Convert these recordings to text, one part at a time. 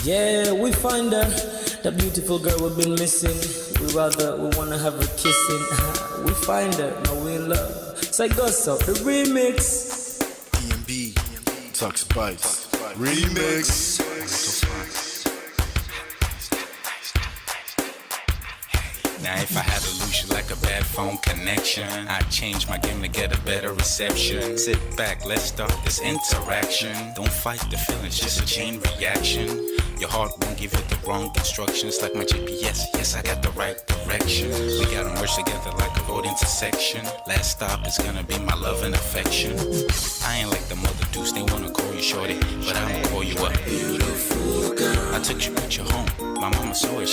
Yeah, we find her, the beautiful girl we've been missing. We wanna have her kissing. We find her, now we in love. So it goes up, the remix. DMB, Tux Bites, remix. Now if I had to lose you like a bad phone connection, I'd change my game to get a better reception. Sit back, let's start this interaction. Don't fight the feelings, just a chain reaction. Your heart won't give you the wrong instructions. Like my GPS, yes I got the right direction. We gotta merge together like a road intersection. Last stop is gonna be my love and affection. I ain't like the mother dudes, they wanna call you shorty, but I'ma call you a beautiful girl. I took your picture home, my mama saw it,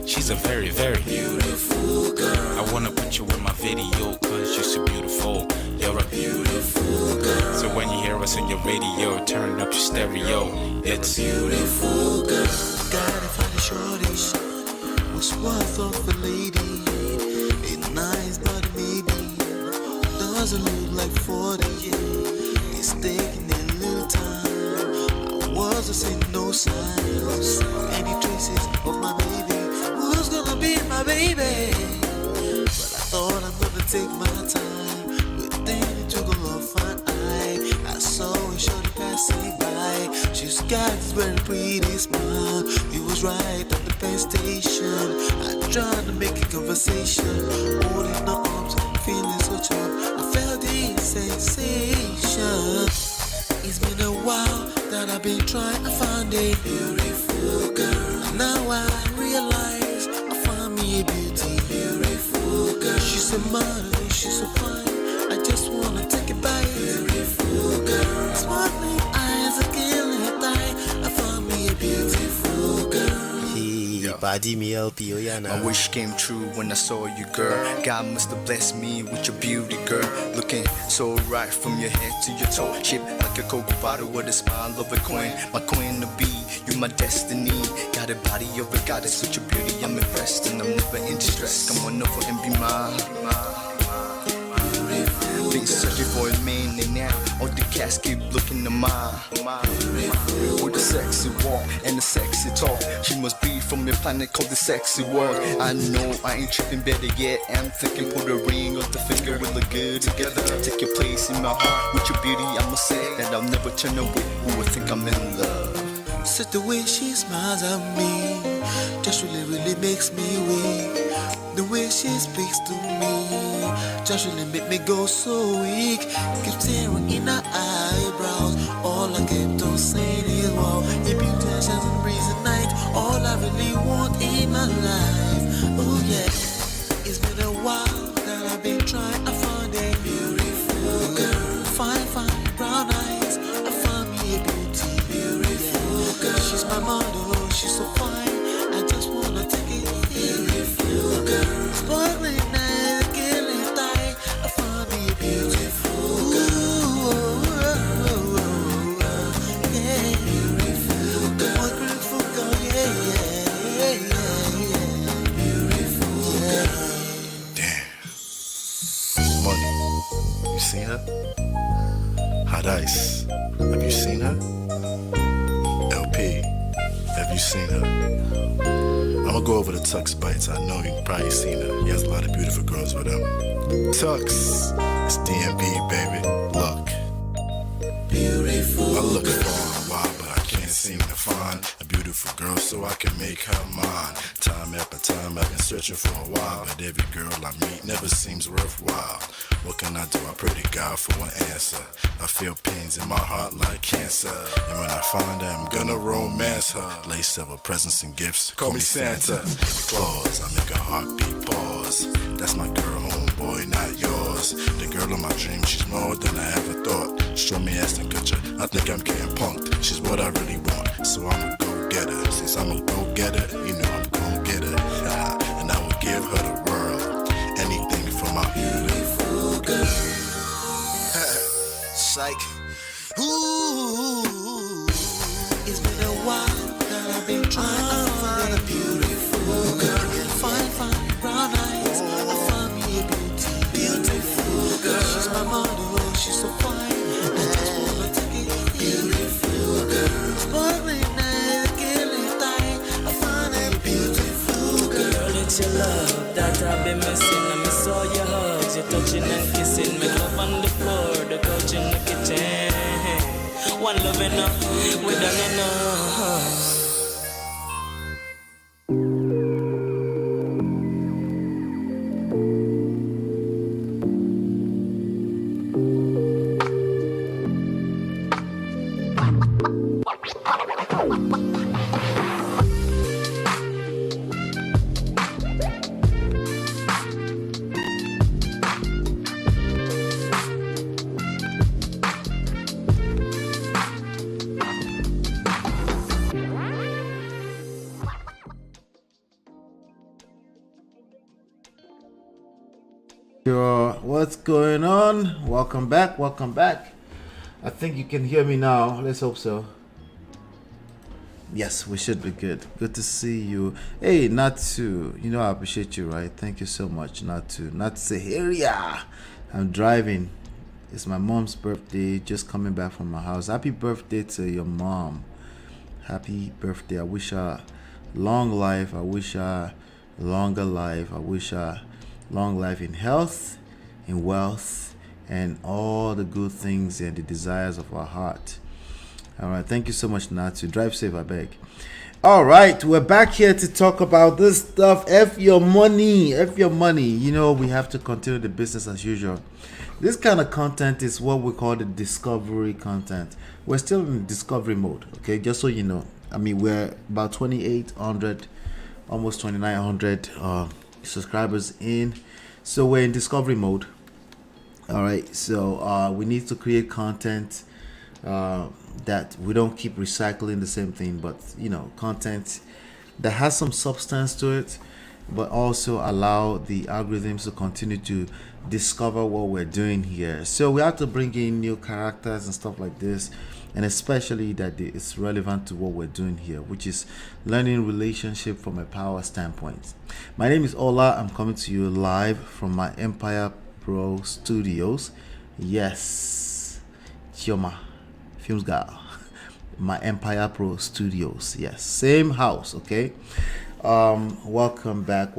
she's a very, very beautiful girl. I wanna put you in my video, cause you're so beautiful. You're a beautiful girl. So when you hear us on your radio, turn up your stereo. It's beautiful girl. Gotta find a shorty, what's worth of a lady. It's nice but maybe doesn't look like 40. It's taking a little time. I wasn't seeing no signs, any traces of my baby. Who's gonna be my baby? But I thought I'm gonna take my time. But then it took a long fun I saw a shorty passing by. She's got this very pretty smile. He was right at the bus station. I tried to make a conversation, holding her arms, feeling so charmed. I felt this sensation. It's been a while that I've been trying to find a beautiful girl. And now I realize I found me a beautiful girl. She's a model, she's so fine. I just wanna take it by. Beautiful girl, sparkling eyes, a killing eye. I found me a beautiful girl. My wish came true when I saw you, girl. God must have blessed me with your beauty, girl. Looking so right from your head to your toe, shaped like a Coke bottle with a smile of a queen. My queen to be, you my destiny. Got a body of a goddess with your beauty. I'm impressed and I'm never in distress. Come on over and be mine. Been searching for a man and now all the cats keep looking to mine. With a sexy walk and a sexy talk, she must be from a planet called the sexy world. I know I ain't tripping, better yet I'm thinking put a ring on the finger. We look good together, take your place in my heart. With your beauty I'ma say that I'll never turn away. Who would think I'm in love? Such the way she smiles at me just really makes me weak. The way she speaks to me just really make me go so weak. Keep staring in her eyebrows. All I kept on saying is wow. Your beauty shines and breeze at night. All I really want in my life. Oh yeah. It's been a while that I've been trying to find a beautiful girl. Fine brown eyes. I found me a beautiful girl. She's my model, she's so fine. I just wanna take it. Beautiful girl, sparkling eyes, killing tie. I found me a beautiful girl. Yeah, beautiful girl. One beautiful girl, yeah. Beautiful girl. Damn. Money, you seen her? Hot Ice, have you seen her? LP, have you seen her? I'ma go over to Tux Bites. I know you've probably seen her. He has a lot of beautiful girls with him. Tux, it's DMB, baby. Look. Beautiful. I look for a while, but I can't seem to find a beautiful girl so I can make her mine. Time after time, I've been searching for a while, but every girl I meet never seems worthwhile. What can I do? I pray to God for an answer. I feel pains in my heart like cancer, and when I find her, I'm gonna romance her. Lace several presents and gifts. Call me Santa Claus. I make a heartbeat pause. That's my girl, homeboy, not yours. The girl of my dreams, she's more than I ever thought. Show me Aston Kutcher, I think I'm getting punked. She's what I really want, so I'ma go get her. Since I'm a go getter, you know I'm gon' get her. And I will give her the world, anything for my beautiful girl. Psych. Ooh, It's been a while that I've been trying to find a beautiful girl. Fine, brown eyes. I found me a beautiful girl. She's my model, she's so fine. I just wanna take it. Beautiful girl. Sparkling night, killing time. I found a beautiful girl. Girl, it's your love that I've been missing. I miss all your hugs, your touching and kissing. Make love on the floor, the couch in the kitchen. One love enough, we done enough. What's going on? Welcome back. I think you can hear me now. Let's hope so. Yes, we should be good. Good to see you. Hey, Natsu, you know I appreciate you, right? Thank you so much, Natsu. Natsu here, yeah. I'm driving. It's my mom's birthday. Just coming back from my house. Happy birthday to your mom. Happy birthday. I wish her long life. I wish her longer life. I wish her long life in health, in wealth, and all the good things and the desires of our heart. All right, thank you so much, Natsu. Drive safe, I beg. All right, we're back here to talk about this stuff. F your money. You know, we have to continue the business as usual. This kind of content is what we call the discovery content. We're still in discovery mode, okay? Just so you know. I mean, we're about 2,800, almost 2,900 subscribers in, so we're in discovery mode. All right, so we need to create content that we don't keep recycling the same thing, but you know, content that has some substance to it, but also allow the algorithms to continue to discover what we're doing here. So we have to bring in new characters and stuff like this, and especially that it's relevant to what we're doing here, which is learning relationship from a power standpoint. My name is Ola. I'm coming to you live from my Empire Pro Studios. Yes, Chioma Films Girl. My Empire Pro Studios. Yes, same house. Okay. Welcome back.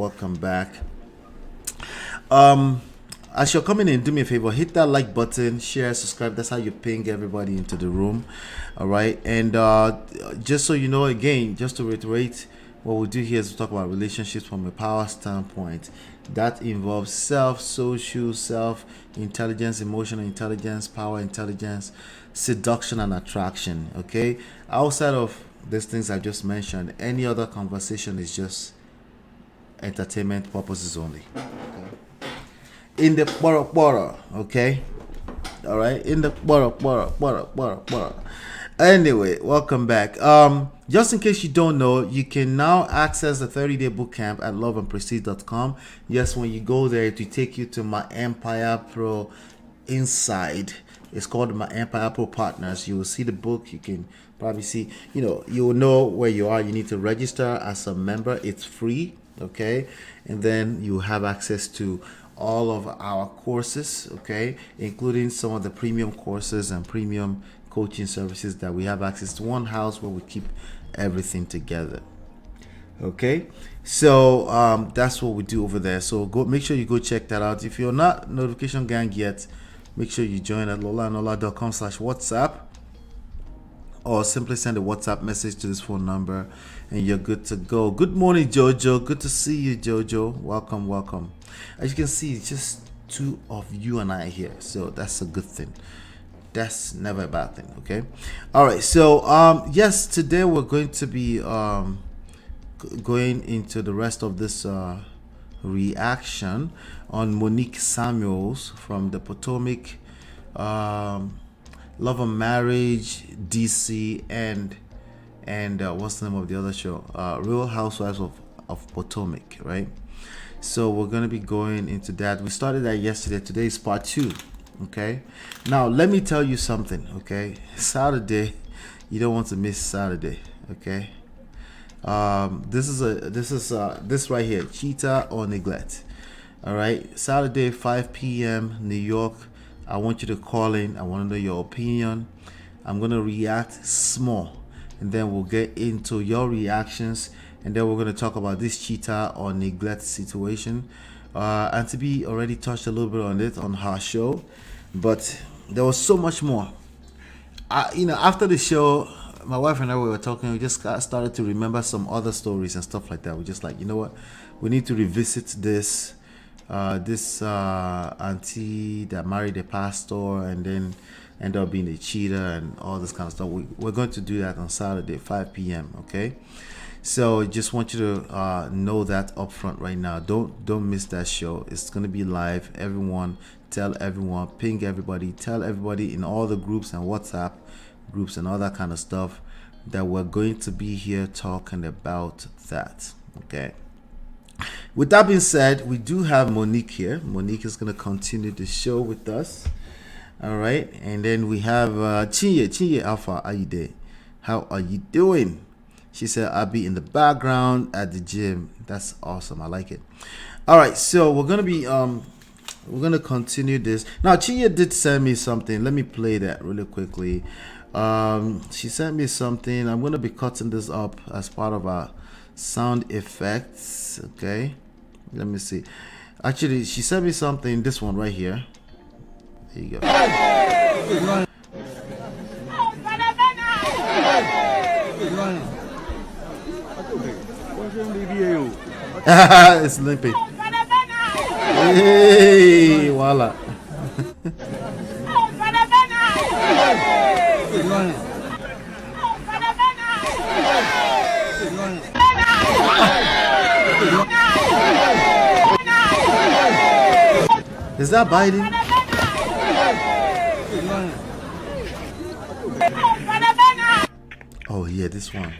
As you're coming in, do me a favor, hit that like button, share, subscribe. That's how you ping everybody into the room. All right, and just so you know, again, just to reiterate, what we do here is we talk about relationships from a power standpoint. That involves social, self-intelligence, emotional intelligence, power intelligence, seduction, and attraction. Okay, outside of these things I just mentioned, any other conversation is just entertainment purposes only. Okay? In the bora, okay? All right, in the bora. Anyway, welcome back. Just in case you don't know, you can now access the 30-day bootcamp at loveandprestige.com. Yes, when you go there, it will take you to my Empire Pro Inside. It's called my Empire Pro Partners. You will see the book. You can probably see, you will know where you are. You need to register as a member. It's free, okay? And then you have access to all of our courses, okay, including some of the premium courses and premium coaching services that we have access to. One house where we keep everything together. Okay, so that's what we do over there. So make sure you go check that out. If you're not Notification Gang yet, make sure you join at lolaanola.com/WhatsApp, or simply send a WhatsApp message to this phone number and you're good to go. Good morning, Jojo. Good to see you, Jojo. Welcome. As you can see, it's just two of you and I here, so that's a good thing. That's never a bad thing. Okay, all right, so yes, today we're going to be going into the rest of this reaction on Monique Samuels from the Potomac Love and Marriage, DC, and what's the name of the other show? Real Housewives of Potomac, right? So we're gonna be going into that. We started that yesterday. Today is part 2. Okay. Now let me tell you something. Okay, Saturday, you don't want to miss Saturday. Okay. This right here, Cheetah or Neglect. All right, Saturday 5 p.m. New York. I want you to call in. I want to know your opinion. I'm gonna react small, and then we'll get into your reactions, and then we're going to talk about this Cheetah or Neglect situation. And to be already touched a little bit on it on her show, but there was so much more. After the show, my wife and I were talking. We just started to remember some other stories and stuff like that. We're just like, you know what, we need to revisit this auntie that married a pastor and then ended up being a cheater and all this kind of stuff. We're going to do that on Saturday 5 p.m. Okay, so just want you to know that up front right now. Don't miss that show. It's going to be live. Everyone, tell everyone, ping everybody, tell everybody in all the groups and WhatsApp groups and all that kind of stuff that we're going to be here talking about that. Okay, with that being said, we do have Monique here. Monique is going to continue the show with us. All right, and then we have Chinye Alpha. How you doing? How are you doing? She said, I'll be in the background at the gym. That's awesome. I like it. All right, so we're gonna continue this now. Chinye did send me something. Let me play that really quickly. She sent me something. I'm gonna be cutting this up as part of our sound effects. Okay, let me see. Actually, she sent me something. This one right here. There you go. It's limping. Hey, voila. Is that biting? Oh yeah, this one.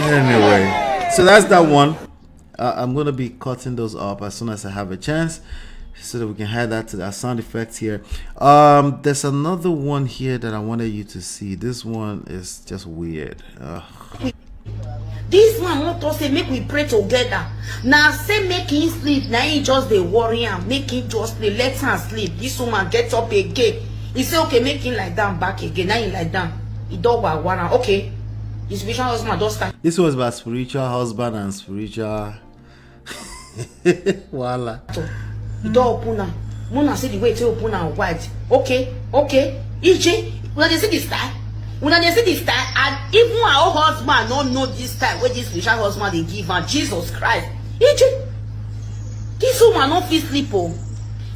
Anyway, so that's that one. I'm gonna be cutting those up as soon as I have a chance, so that we can add that to our sound effects here. There's another one here that I wanted you to see. This one is just weird. This one want us say make we pray together. Now say make him sleep. Now he just dey worry am. Make him just sleep. Let him sleep. This woman get up again. He say okay, make him lie down back again. Now he lie down. He don't want okay. His spiritual husband just start. This was about spiritual husband and spiritual. Voila. He don't open am. Mona say the way to open am wide. Okay. EJ, when they see the style. When they see this time, and even our husband don't know this time where this spiritual husband they give her, Jesus Christ. This woman don't feel sleep.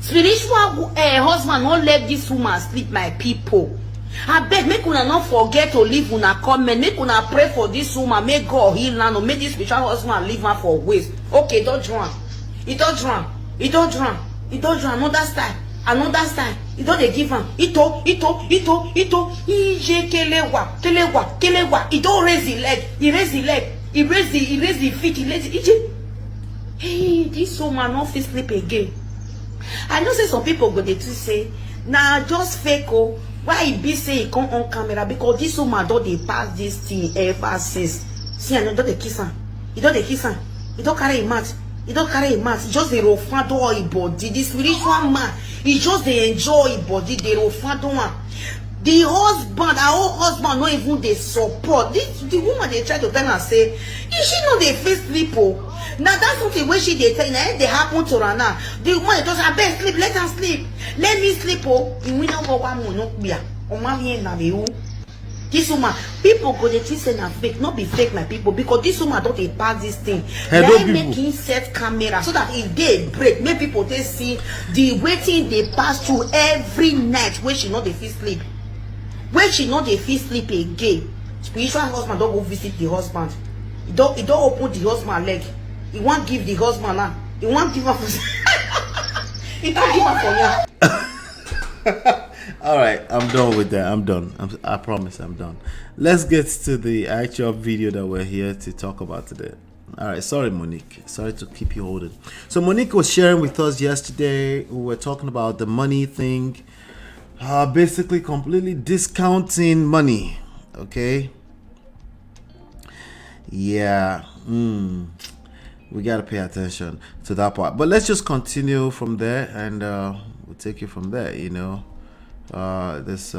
Spiritual husband don't let this woman sleep, my people. I beg, make una not forget to leave una comment. Make una pray for this woman. Make God heal her. No, make this spiritual husband leave her for waste. Okay, don't drown. He don't drown. Another style. He don't they give him. Ito. Kelewa. He don't raise the leg. He raise the feet. Hey, this woman not fit sleep again. I know say some people go there to say, nah, just fake. Oh, why he be say he come on camera? Because this woman don't they pass this thing ever since. See, I know don't they kiss her. He don't carry a mat. He just the rofado he body. The spiritual man, he just they enjoy his body. The rofado one. The husband, our own husband, not even they support. The woman they try to tell her say, is she not the face sleep? Now that's something when she they tell her they happen to her now. The woman just I best sleep, let her sleep. Let me sleep. You will not go one more. This woman, people go they say na fake, not be fake, my people, because this woman don't they pass this thing. Let making set camera so that if they break, make people they see the waiting they pass through every night where she not they feel sleep. When she not they feel sleep again. Spiritual husband don't go visit the husband. He don't open the husband leg. He won't give the husband now. He won't give up for he don't give up for you. All right, I'm done with that. I'm done. I promise I'm done. Let's get to the actual video that we're here to talk about today. All right, sorry Monique, sorry to keep you holding. So Monique was sharing with us yesterday. We were talking about the money thing, basically completely discounting money. Okay, yeah, we gotta pay attention to that part. But let's just continue from there, and we'll take you from there. There's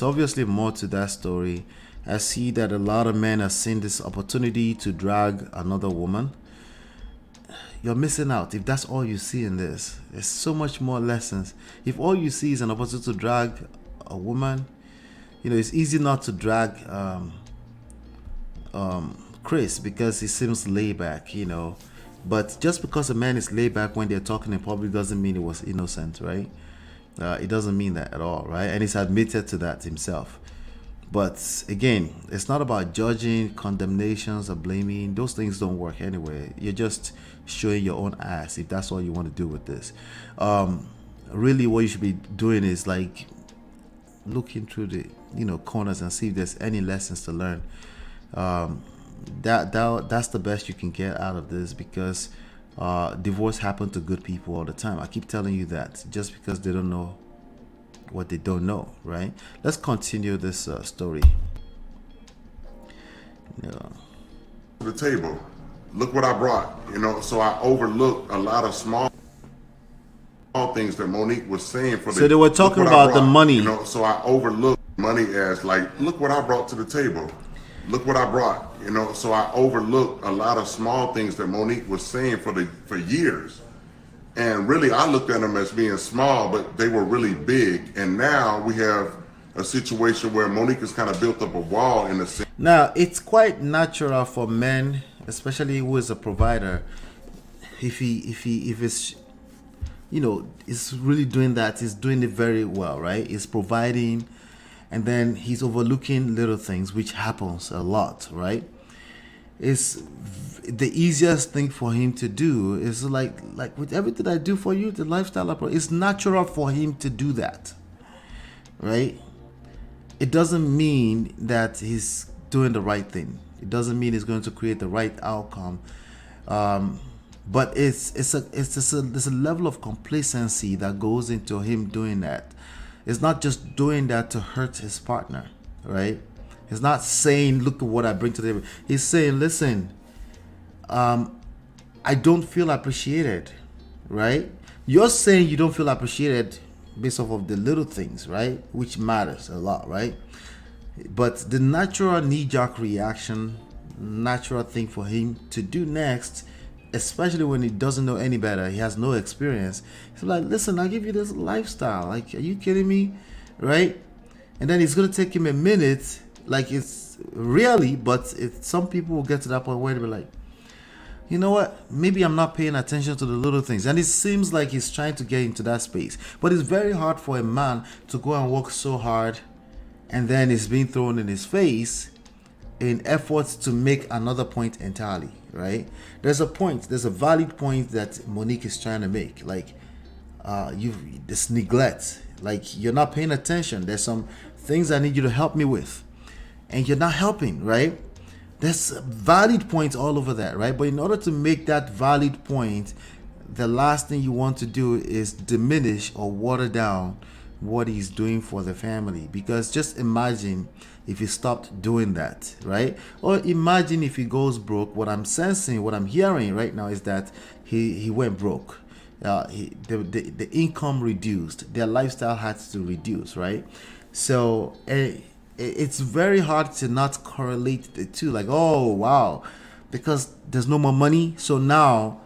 obviously more to that story. I see that a lot of men have seen this opportunity to drag another woman. You're missing out if that's all you see in this. There's so much more lessons. If all you see is an opportunity to drag a woman, it's easy not to drag Chris because he seems laid back, But just because a man is laid back when they're talking in public doesn't mean he was innocent, right? It doesn't mean that at all, right? And he's admitted to that himself. But again, it's not about judging, condemnations, or blaming. Those things don't work anyway. You're just showing your own ass if that's all you want to do with this. Really, what you should be doing is like looking through the corners and see if there's any lessons to learn. That's the best you can get out of this, because divorce happens to good people all the time. I keep telling you that just because they don't know what they don't know, right? Let's continue this story. The table. Look what I brought. So I overlooked a lot of small things that Monique was saying for the. So they were talking about the money. So I overlooked money as like, look what I brought to the table. Look what I brought. So I overlooked a lot of small things that Monique was saying for years. And really, I looked at them as being small, but they were really big. And now we have a situation where Monique has kind of built up a wall in the sense. Now, it's quite natural for men, especially who is a provider, if it's, is really doing that, he's doing it very well, right? He's providing, and then he's overlooking little things, which happens a lot, right? It's the easiest thing for him to do is like with everything I do for you, the lifestyle approach, it's natural for him to do that, right? It doesn't mean that he's doing the right thing. It doesn't mean he's going to create the right outcome. But it's a level of complacency that goes into him doing that. It's not just doing that to hurt his partner, right? He's not saying, look at what I bring to the table. He's saying, listen, I don't feel appreciated, right? You're saying you don't feel appreciated based off of the little things, right? Which matters a lot, right? But the natural knee-jerk reaction, natural thing for him to do next, especially when he doesn't know any better, he has no experience. He's like, listen, I'll give you this lifestyle. Like, are you kidding me? Right? And then it's going to take him a minute. Like, it's really, but some people will get to that point where they'll be like, you know what? Maybe I'm not paying attention to the little things. And it seems like he's trying to get into that space. But it's very hard for a man to go and work so hard and then it's being thrown in his face in efforts to make another point entirely, right? There's a valid point that Monique is trying to make. Like, this neglect, like you're not paying attention. There's some things I need you to help me with, and you're not helping, right? There's valid points all over that, right? But in order to make that valid point, the last thing you want to do is diminish or water down what he's doing for the family. Because just imagine if he stopped doing that, right? Or imagine if he goes broke. What I'm sensing, what I'm hearing right now is that he went broke. The income reduced. Their lifestyle had to reduce, right? So it's very hard to not correlate the two. Like, oh wow, because there's no more money, so now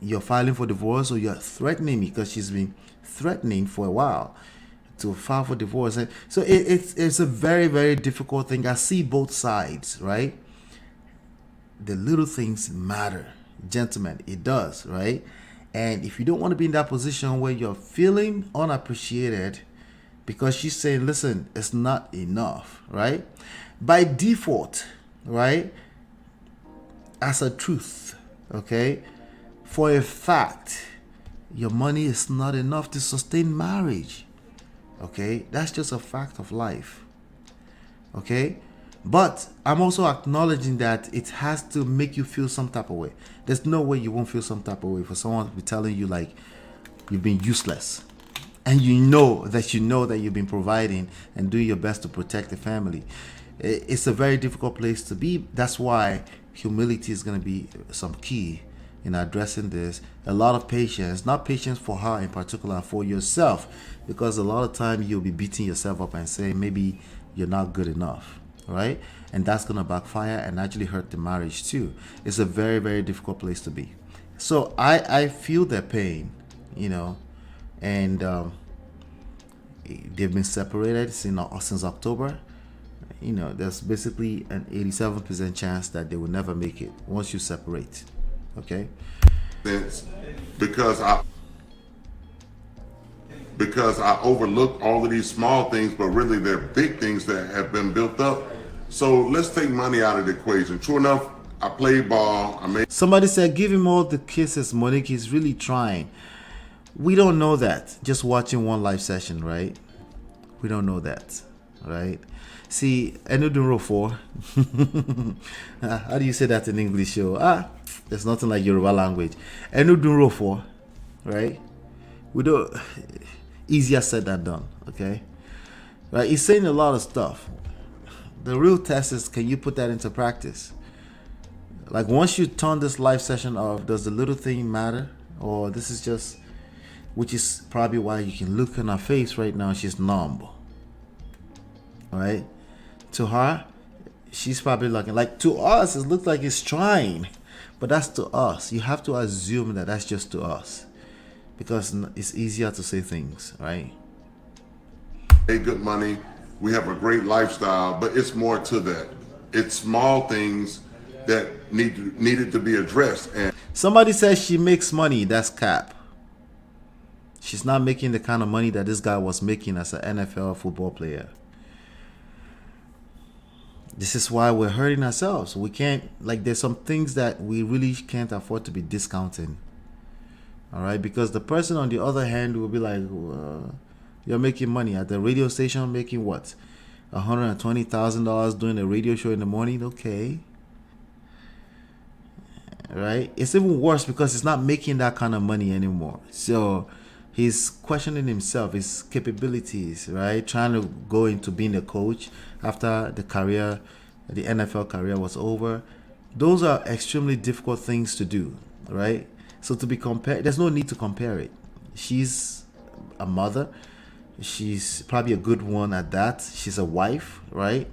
you're filing for divorce, or you're threatening me, because she's been threatening for a while to file for divorce. And so it's a very, very difficult thing. I see both sides, right? The little things matter, gentlemen. It does, right? And if you don't want to be in that position where you're feeling unappreciated because she's saying, listen, it's not enough, right? By default, right? As a truth, okay? For a fact, your money is not enough to sustain marriage. Okay? That's just a fact of life. Okay? But I'm also acknowledging that it has to make you feel some type of way. There's no way you won't feel some type of way for someone to be telling you like you've been useless. And you know that you've been providing and doing your best to protect the family. It's a very difficult place to be. That's why humility is going to be some key in addressing this. A lot of patience, not patience for her in particular, for yourself, because a lot of time you'll be beating yourself up and saying maybe you're not good enough, right? And that's going to backfire and actually hurt the marriage too. It's a very, very difficult place to be. So I feel their pain, and they've been separated since October. There's basically an 87% chance that they will never make it once you separate. Okay? Because I overlook all of these small things, but really they're big things that have been built up. So let's take money out of the equation. True enough, I played ball. Somebody said, give him all the kisses. Monique is really trying. We don't know that. Just watching one live session, right? We don't know that, right? See, Enudunro 4. How do you say that in English? There's nothing like Yoruba language. Enudunro 4, right? We don't. Easier said than done, okay? Right? He's saying a lot of stuff. The real test is, can you put that into practice? Like once you turn this live session off, does the little thing matter? Or this is just, which is probably why you can look in her face right now, she's numb. All right? To her, she's probably looking like, to us, it looks like it's trying. But that's to us. You have to assume that that's just to us. Because it's easier to say things, right? Hey, good money. We have a great lifestyle, but it's more to that. It's small things that needed to be addressed. And somebody says she makes money. That's cap. She's not making the kind of money that this guy was making as an NFL football player. This is why we're hurting ourselves. We can't, there's some things that we really can't afford to be discounting. All right? Because the person on the other hand will be like, you're making money at the radio station, making what? $120,000 doing a radio show in the morning? Okay. Right? It's even worse because he's not making that kind of money anymore. So he's questioning himself, his capabilities, right? Trying to go into being a coach after the NFL career was over. Those are extremely difficult things to do, right? So to be compared, there's no need to compare it. She's a mother. She's probably a good one at that. She's a wife, right?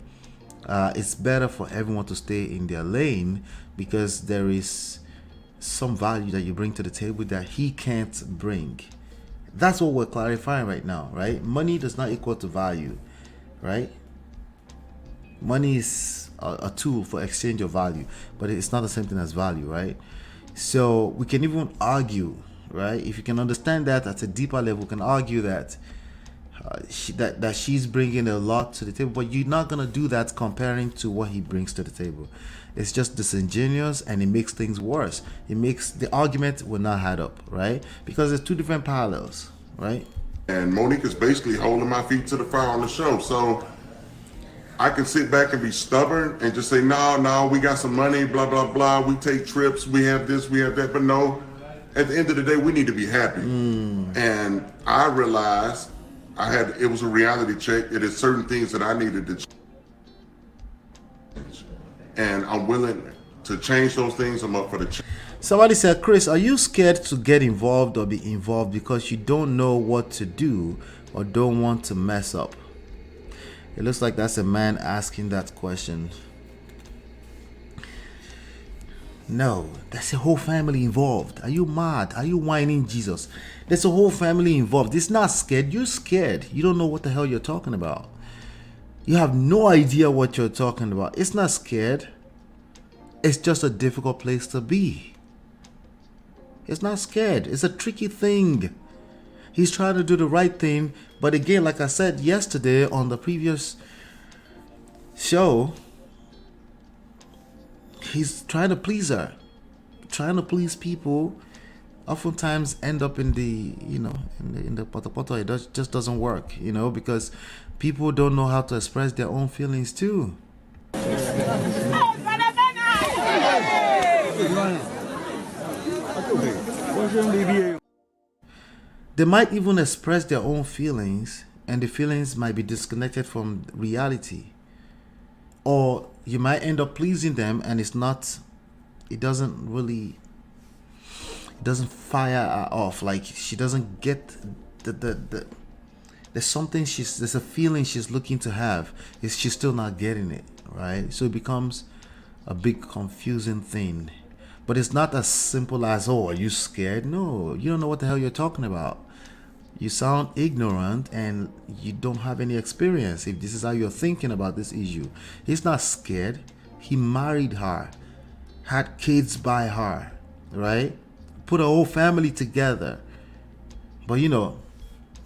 It's better for everyone to stay in their lane because there is some value that you bring to the table that he can't bring. That's what we're clarifying right now, right? Money does not equal to value, right? Money is a tool for exchange of value, but it's not the same thing as value, right? So we can even argue, right? If you can understand that at a deeper level, we can argue that that she's bringing a lot to the table, but you're not going to do that comparing to what he brings to the table. It's just disingenuous and it makes things worse. It makes the argument will not add up, right? Because there's two different parallels, right? And Monique is basically holding my feet to the fire on the show. So I can sit back and be stubborn and just say, no, we got some money, blah, blah, blah. We take trips, we have this, we have that. But no, at the end of the day, we need to be happy. And I realized it was a reality check. It is certain things that I needed to change. And I'm willing to change those things. I'm up for the change. Somebody said, Chris, are you scared to get involved or be involved because you don't know what to do or don't want to mess up? It looks like that's a man asking that question. No, that's a whole family involved. Are you mad? Are you whining Jesus? There's a whole family involved. It's not scared. You're scared. You don't know what the hell you're talking about. You have no idea what you're talking about. It's not scared. It's just a difficult place to be. It's not scared. It's a tricky thing. He's trying to do the right thing. But again, like I said yesterday on the previous show, he's trying to please her. Trying to please people oftentimes end up in the, in the poto. It just doesn't work, because people don't know how to express their own feelings too. They might even express their own feelings, and the feelings might be disconnected from reality. Or you might end up pleasing them, and it doesn't fire her off. Like, she doesn't get there's a feeling she's looking to have. She's still not getting it, right? So it becomes a big confusing thing. But it's not as simple as, oh, are you scared? No, you don't know what the hell you're talking about. You sound ignorant and you don't have any experience if this is how you're thinking about this issue. He's not scared. He married her, had kids by her, right? Put a whole family together. But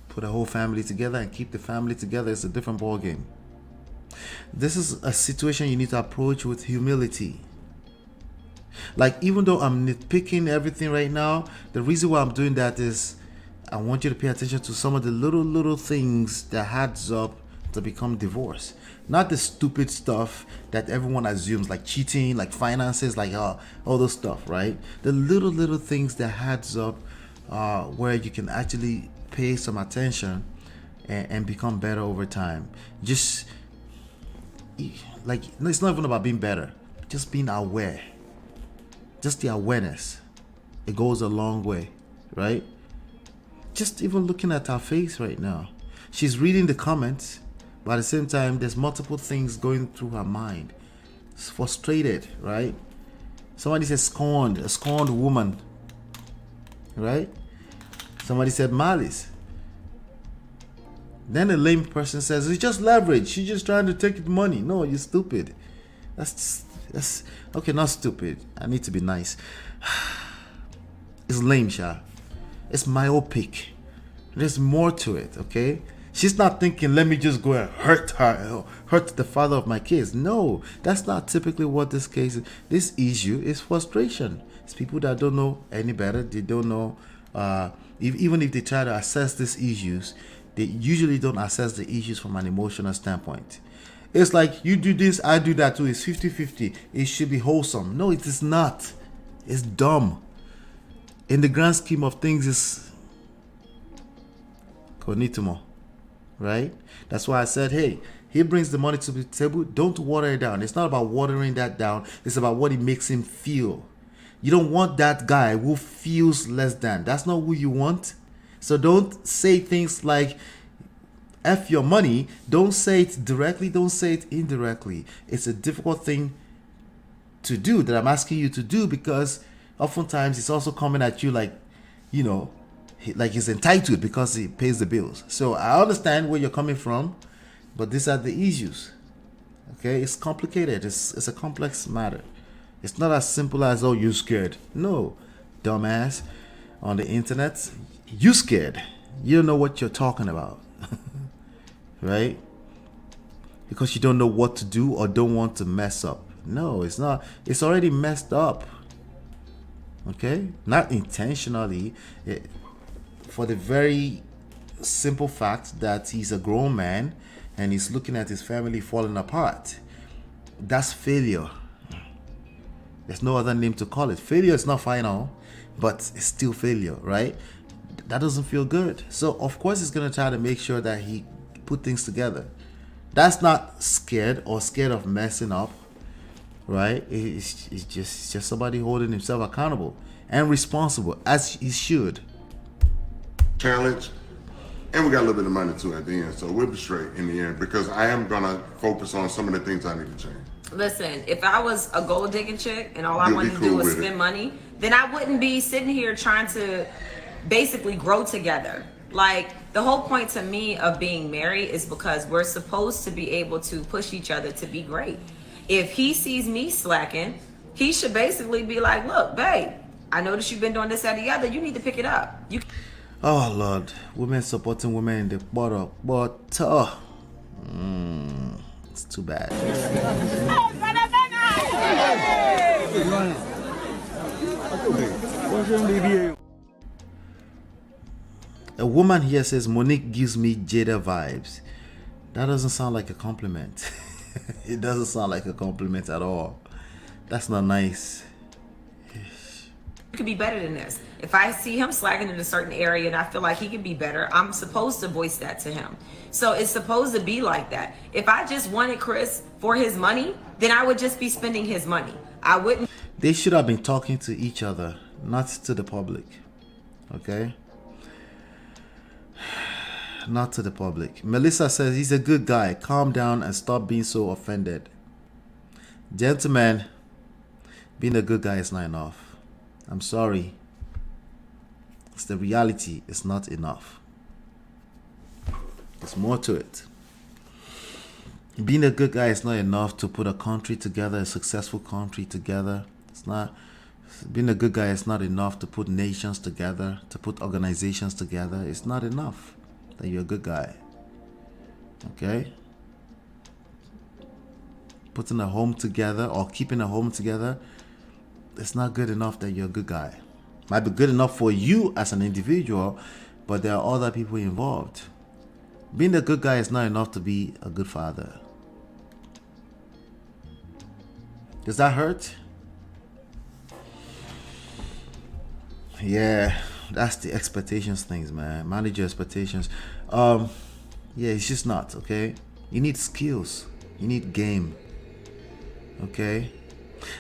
put a whole family together and keep the family together is a different ballgame. This is a situation you need to approach with humility. Like, even though I'm nitpicking everything right now, the reason why I'm doing that is I want you to pay attention to some of the little things that adds up to become divorce. Not the stupid stuff that everyone assumes, like cheating, like finances, like all those stuff, right? The little things that adds up where you can actually pay some attention and become better over time. Just like, it's not even about being better, just being aware. Just the awareness, it goes a long way, right? Just even looking at her face right now, she's reading the comments, but at the same time, there's multiple things going through her mind. It's frustrated, right? Somebody said scorned, a scorned woman, right? Somebody said malice. Then a lame person says, it's just leverage. She's just trying to take the money. No, you're stupid. That's okay, not stupid. I need to be nice. It's lame, Sha. It's myopic. There's more to it, okay? She's not thinking, let me just go and hurt her, hurt the father of my kids. No, that's not typically what this case is. This issue is frustration. It's people that don't know any better. They don't know, even if they try to assess these issues, they usually don't assess the issues from an emotional standpoint. It's like, you do this, I do that too. It's 50-50. It should be wholesome. No, it is not. It's dumb. In the grand scheme of things, it's cognitimo, right? That's why I said, hey, he brings the money to the table. Don't water it down. It's not about watering that down. It's about what it makes him feel. You don't want that guy who feels less than. That's not who you want. So don't say things like, F your money. Don't say it directly. Don't say it indirectly. It's a difficult thing to do that I'm asking you to do, because oftentimes it's also coming at you like, like he's entitled because he pays the bills. So I understand where you're coming from, but these are the issues. Okay, it's complicated. It's a complex matter. It's not as simple as, oh, you scared. No, dumbass. On the internet, you scared. You don't know what you're talking about. Right? Because you don't know what to do or don't want to mess up. No, it's not. It's already messed up. Okay? Not intentionally. For the very simple fact that he's a grown man and he's looking at his family falling apart. That's failure. There's no other name to call it. Failure is not final, but it's still failure, right? That doesn't feel good. So, of course, he's going to try to make sure that he put things together. That's not scared or scared of messing up, right? It's just somebody holding himself accountable and responsible, as he should. Challenge, and we got a little bit of money too at the end, so we'll be straight in the end, because I am gonna focus on some of the things I need to change. Listen, if I was a gold digging chick and all I wanted to do was spend money, then I wouldn't be sitting here trying to basically grow together. Like, the whole point to me of being married is because we're supposed to be able to push each other to be great. If he sees me slacking, he should basically be like, look, babe, I noticed you've been doing this, that, the other. You need to pick it up. Oh Lord, women supporting women in the border, but it's too bad. A woman here says Monique gives me Jada vibes. That doesn't sound like a compliment. It doesn't sound like a compliment at all. That's not nice. You could be better than this. If I see him slacking in a certain area and I feel like he can be better, I'm supposed to voice that to him. So it's supposed to be like that. If I just wanted Chris for his money, then I would just be spending his money. I wouldn't. They should have been talking to each other, not to the public. Okay? Not to the public. Melissa says he's a good guy. Calm down and stop being so offended. Gentlemen, being a good guy is not enough. I'm sorry. It's the reality. It's not enough. There's more to it. Being a good guy is not enough to put a country together, a successful country together. It's not. Being a good guy is not enough to put nations together, to put organizations together. It's not enough that you're a good guy. Okay? Putting a home together or keeping a home together, it's not good enough that you're a good guy. Might be good enough for you as an individual, but there are other people involved. Being a good guy is not enough to be a good father. Does that hurt? Yeah, that's the expectations things, man. Manage your expectations. Yeah, it's just not, okay? You need skills. You need game. Okay?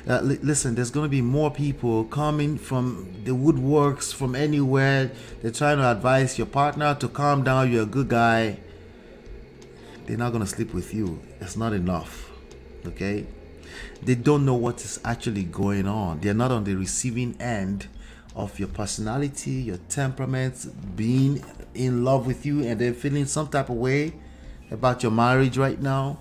Listen, there's going to be more people coming from the woodworks, from anywhere. They're trying to advise your partner to calm down. You're a good guy. They're not going to sleep with you. It's not enough. Okay? They don't know what is actually going on. They're not on the receiving end of your personality, your temperament, being in love with you, and then feeling some type of way about your marriage right now.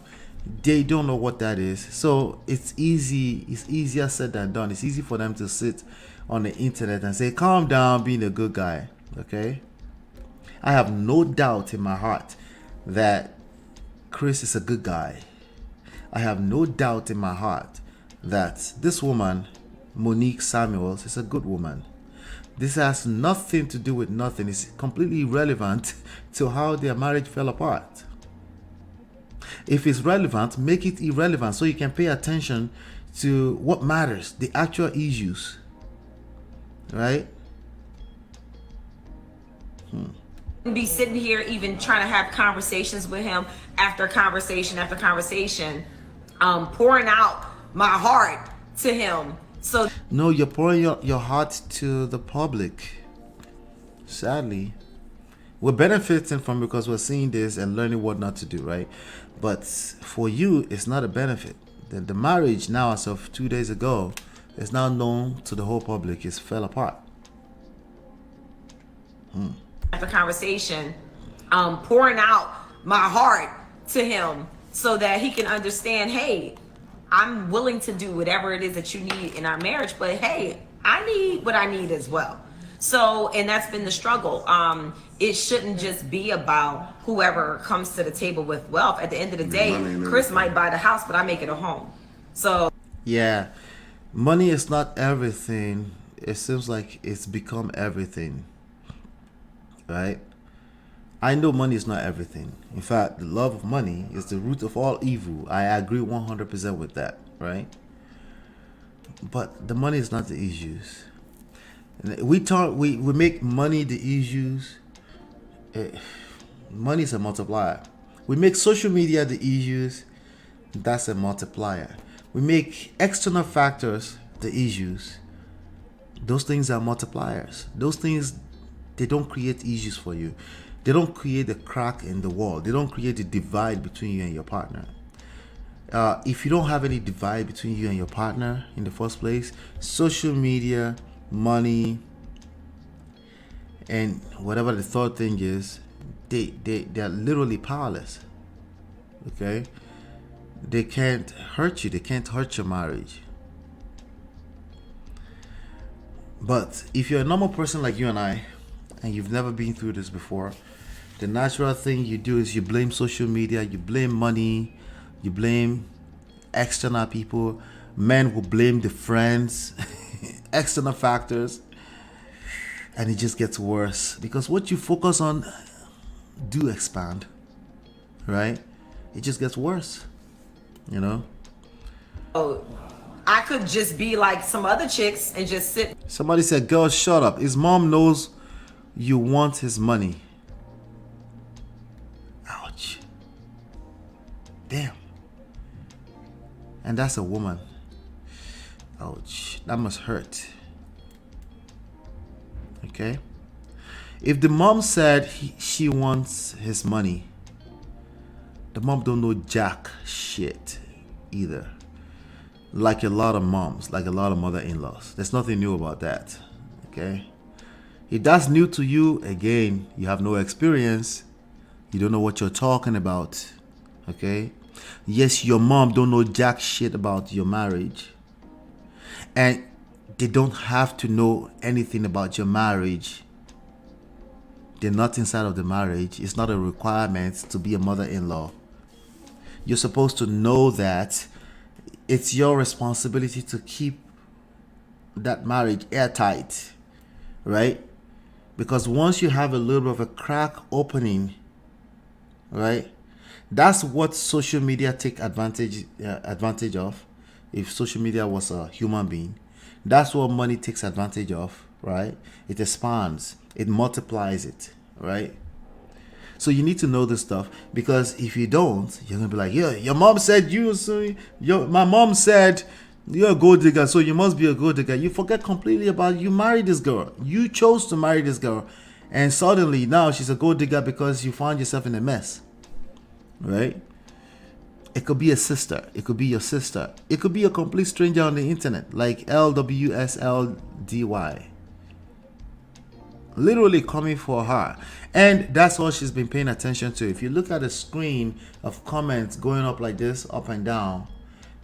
They don't know what that is. So it's easier said than done. It's easy for them to sit on the internet and say, calm down, being a good guy. Okay? I have no doubt in my heart that Chris is a good guy. I have no doubt in my heart that this woman, Monique Samuels, is a good woman. This has nothing to do with nothing. It's completely irrelevant to how their marriage fell apart. If it's relevant, make it irrelevant so you can pay attention to what matters, the actual issues. Right? Be sitting here even trying to have conversations with him after conversation after conversation, pouring out my heart to him. So no, you're pouring your heart to the public. Sadly, we're benefiting from because we're seeing this and learning what not to do, right? But for you, it's not a benefit. The marriage now, as of 2 days ago, is now known to the whole public. It's fell apart. After conversation, pouring out my heart to him so that he can understand, hey, I'm willing to do whatever it is that you need in our marriage, but hey, I need what I need as well. So, and that's been the struggle. It shouldn't just be about whoever comes to the table with wealth. At the end of the day, Chris might buy the house, but I make it a home. So yeah, money is not everything. It seems like it's become everything, right? I know money is not everything. In fact, the love of money is the root of all evil. I agree 100% with that, right? But the money is not the issues. We make money the issues. Money is a multiplier. We make social media the issues. That's a multiplier. We make external factors the issues. Those things are multipliers. Those things, they don't create issues for you. They don't create a crack in the wall. They don't create a divide between you and your partner. If you don't have any divide between you and your partner in the first place, social media, money, and whatever the third thing is, they're literally powerless. Okay? They can't hurt you. They can't hurt your marriage. But if you're a normal person like you and I, and you've never been through this before, the natural thing you do is you blame social media, you blame money, you blame external people. Men will blame the friends, external factors, and it just gets worse because what you focus on do expand, right? It just gets worse, you know. Oh, I could just be like some other chicks and just sit. Somebody said, girl, shut up. His mom knows you want his money. Ouch. Damn. And that's a woman. Ouch. That must hurt. Okay. If the mom said she wants his money, the mom don't know jack shit either. Like a lot of moms, like a lot of mother-in-laws. There's nothing new about that. Okay. If that's new to you, again, you have no experience. You don't know what you're talking about. Okay. Yes, your mom don't know jack shit about your marriage. And they don't have to know anything about your marriage. They're not inside of the marriage. It's not a requirement to be a mother-in-law. You're supposed to know that it's your responsibility to keep that marriage airtight, right? Because once you have a little bit of a crack opening, right? That's what social media take advantage of. If social media was a human being, that's what money takes advantage of, right? It expands, it multiplies it, right? So you need to know this stuff, because if you don't, you're gonna be like, yeah, your mom said my mom said you're a gold digger, so you must be a gold digger. You forget completely about you married this girl. You chose to marry this girl, and suddenly now she's a gold digger because you found yourself in a mess, right? It could be a sister. It could be your sister. It could be a complete stranger on the internet, like LWSLDY. Literally coming for her. And that's all she's been paying attention to. If you look at the screen of comments going up like this, up and down,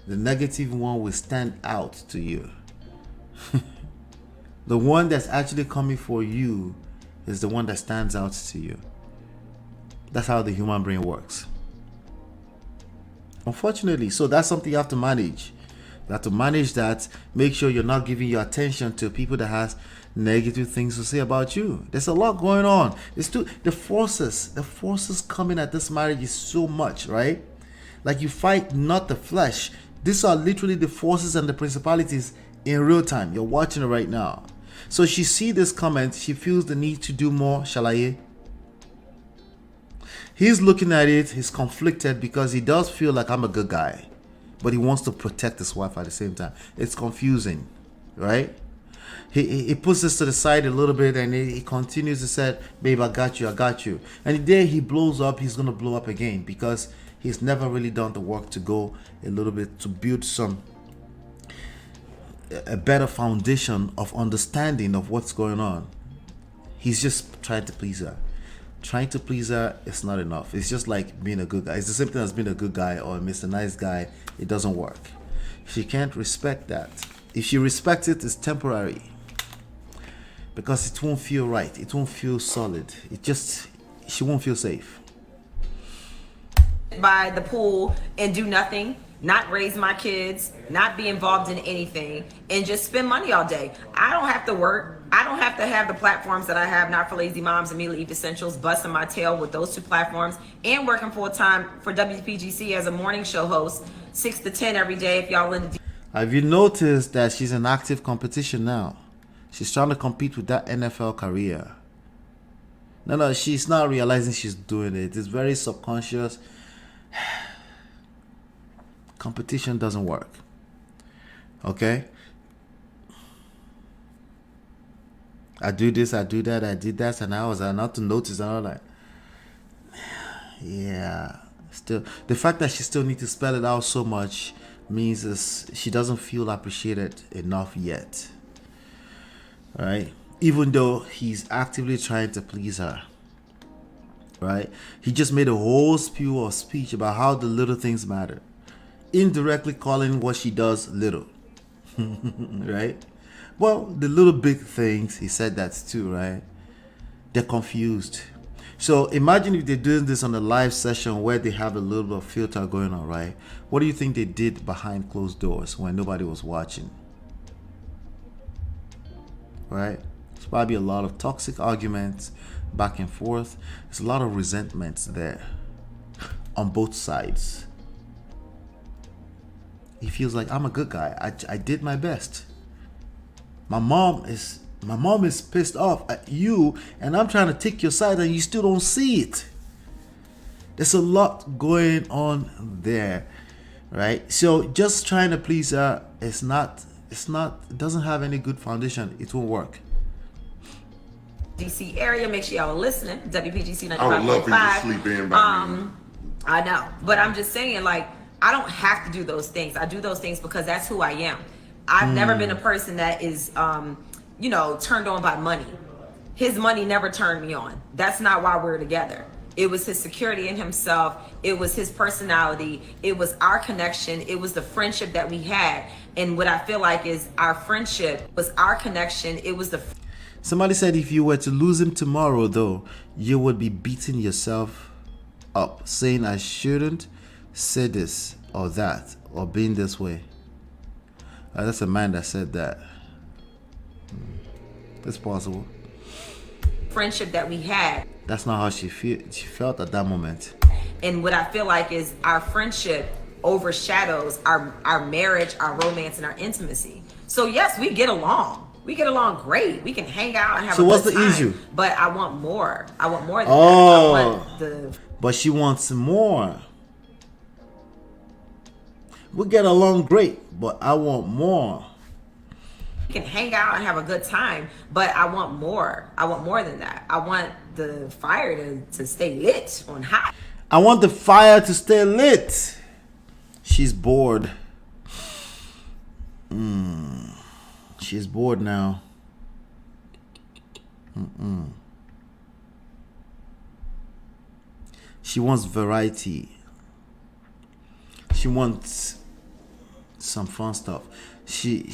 the negative one will stand out to you. The one that's actually coming for you is the one that stands out to you. That's how the human brain works. Unfortunately, so that's something you have to manage. You have to manage that. Make sure you're not giving your attention to people that has negative things to say about you. There's a lot going on. It's too the forces coming at this marriage is so much, right? Like you fight not the flesh. These are literally the forces and the principalities in real time. You're watching it right now. So she see this comment, she feels the need to do more. Shalaye. He's looking at it, he's conflicted because he does feel like I'm a good guy, but he wants to protect his wife at the same time. It's confusing, right? He puts this to the side a little bit and he continues to say, babe, I got you. And the day he blows up, he's going to blow up again because he's never really done the work to go a little bit to build a better foundation of understanding of what's going on. He's just trying to please her. Trying to please her is not enough. It's just like being a good guy. It's the same thing as being a good guy or Mr. Nice Guy. It doesn't work. She can't respect that. If she respects it, it's temporary. Because it won't feel right. It won't feel solid. She won't feel safe. By the pool and do nothing, not raise my kids, not be involved in anything, and just spend money all day. I don't have to work. I don't have to have the platforms that I have, Not for Lazy Moms, Immediately Eat Essentials, busting my tail with those two platforms, and working full time for WPGC as a morning show host, 6 to 10 every day. If y'all in the have you noticed that she's in active competition now? She's trying to compete with that NFL career. No, she's not realizing she's doing it. It's very subconscious. Competition doesn't work. Okay? I do this, I do that, I did that, and I was not to notice and all that. Yeah. Still, the fact that she still needs to spell it out so much means she doesn't feel appreciated enough yet. Right? Even though he's actively trying to please her. Right? He just made a whole spew of speech about how the little things matter. Indirectly calling what she does little. Right? Well, the little big things, he said that too, right? they're confused. So imagine if they're doing this on a live session where they have a little bit of filter going on, right? What do you think they did behind closed doors when nobody was watching? Right? It's probably a lot of toxic arguments back and forth. There's a lot of resentments there on both sides. He feels like, I'm a good guy. I did my best. My mom is pissed off at you, and I'm trying to take your side, and you still don't see it. There's a lot going on there, right? So just trying to please her, it doesn't have any good foundation. It won't work. DC area, make sure y'all are listening. WPGC 95.5. I would love for you to sleep in by me. I know, but I'm just saying, like, I don't have to do those things. I do those things because that's who I am. I've never been a person that is, turned on by money. His money never turned me on. That's not why we're together. It was his security in himself. It was his personality. It was our connection. It was the friendship that we had. And what I feel like is our friendship was our connection. It was the... Somebody said if you were to lose him tomorrow, though, you would be beating yourself up, saying I shouldn't say this or that or being this way. That's a man that said that. That's possible. Friendship that we had. That's not how she felt at that moment. And what I feel like is our friendship overshadows our marriage, our romance, and our intimacy. So yes, we get along. We get along great. We can hang out and have a good time. So what's the issue? But I want more. I want more than that. I want But she wants more. We get along great, but I want more. We can hang out and have a good time, but I want more. I want more than that. I want the fire to stay lit on high. I want the fire to stay lit. She's bored. She's bored now. She wants variety. She wants some fun stuff. She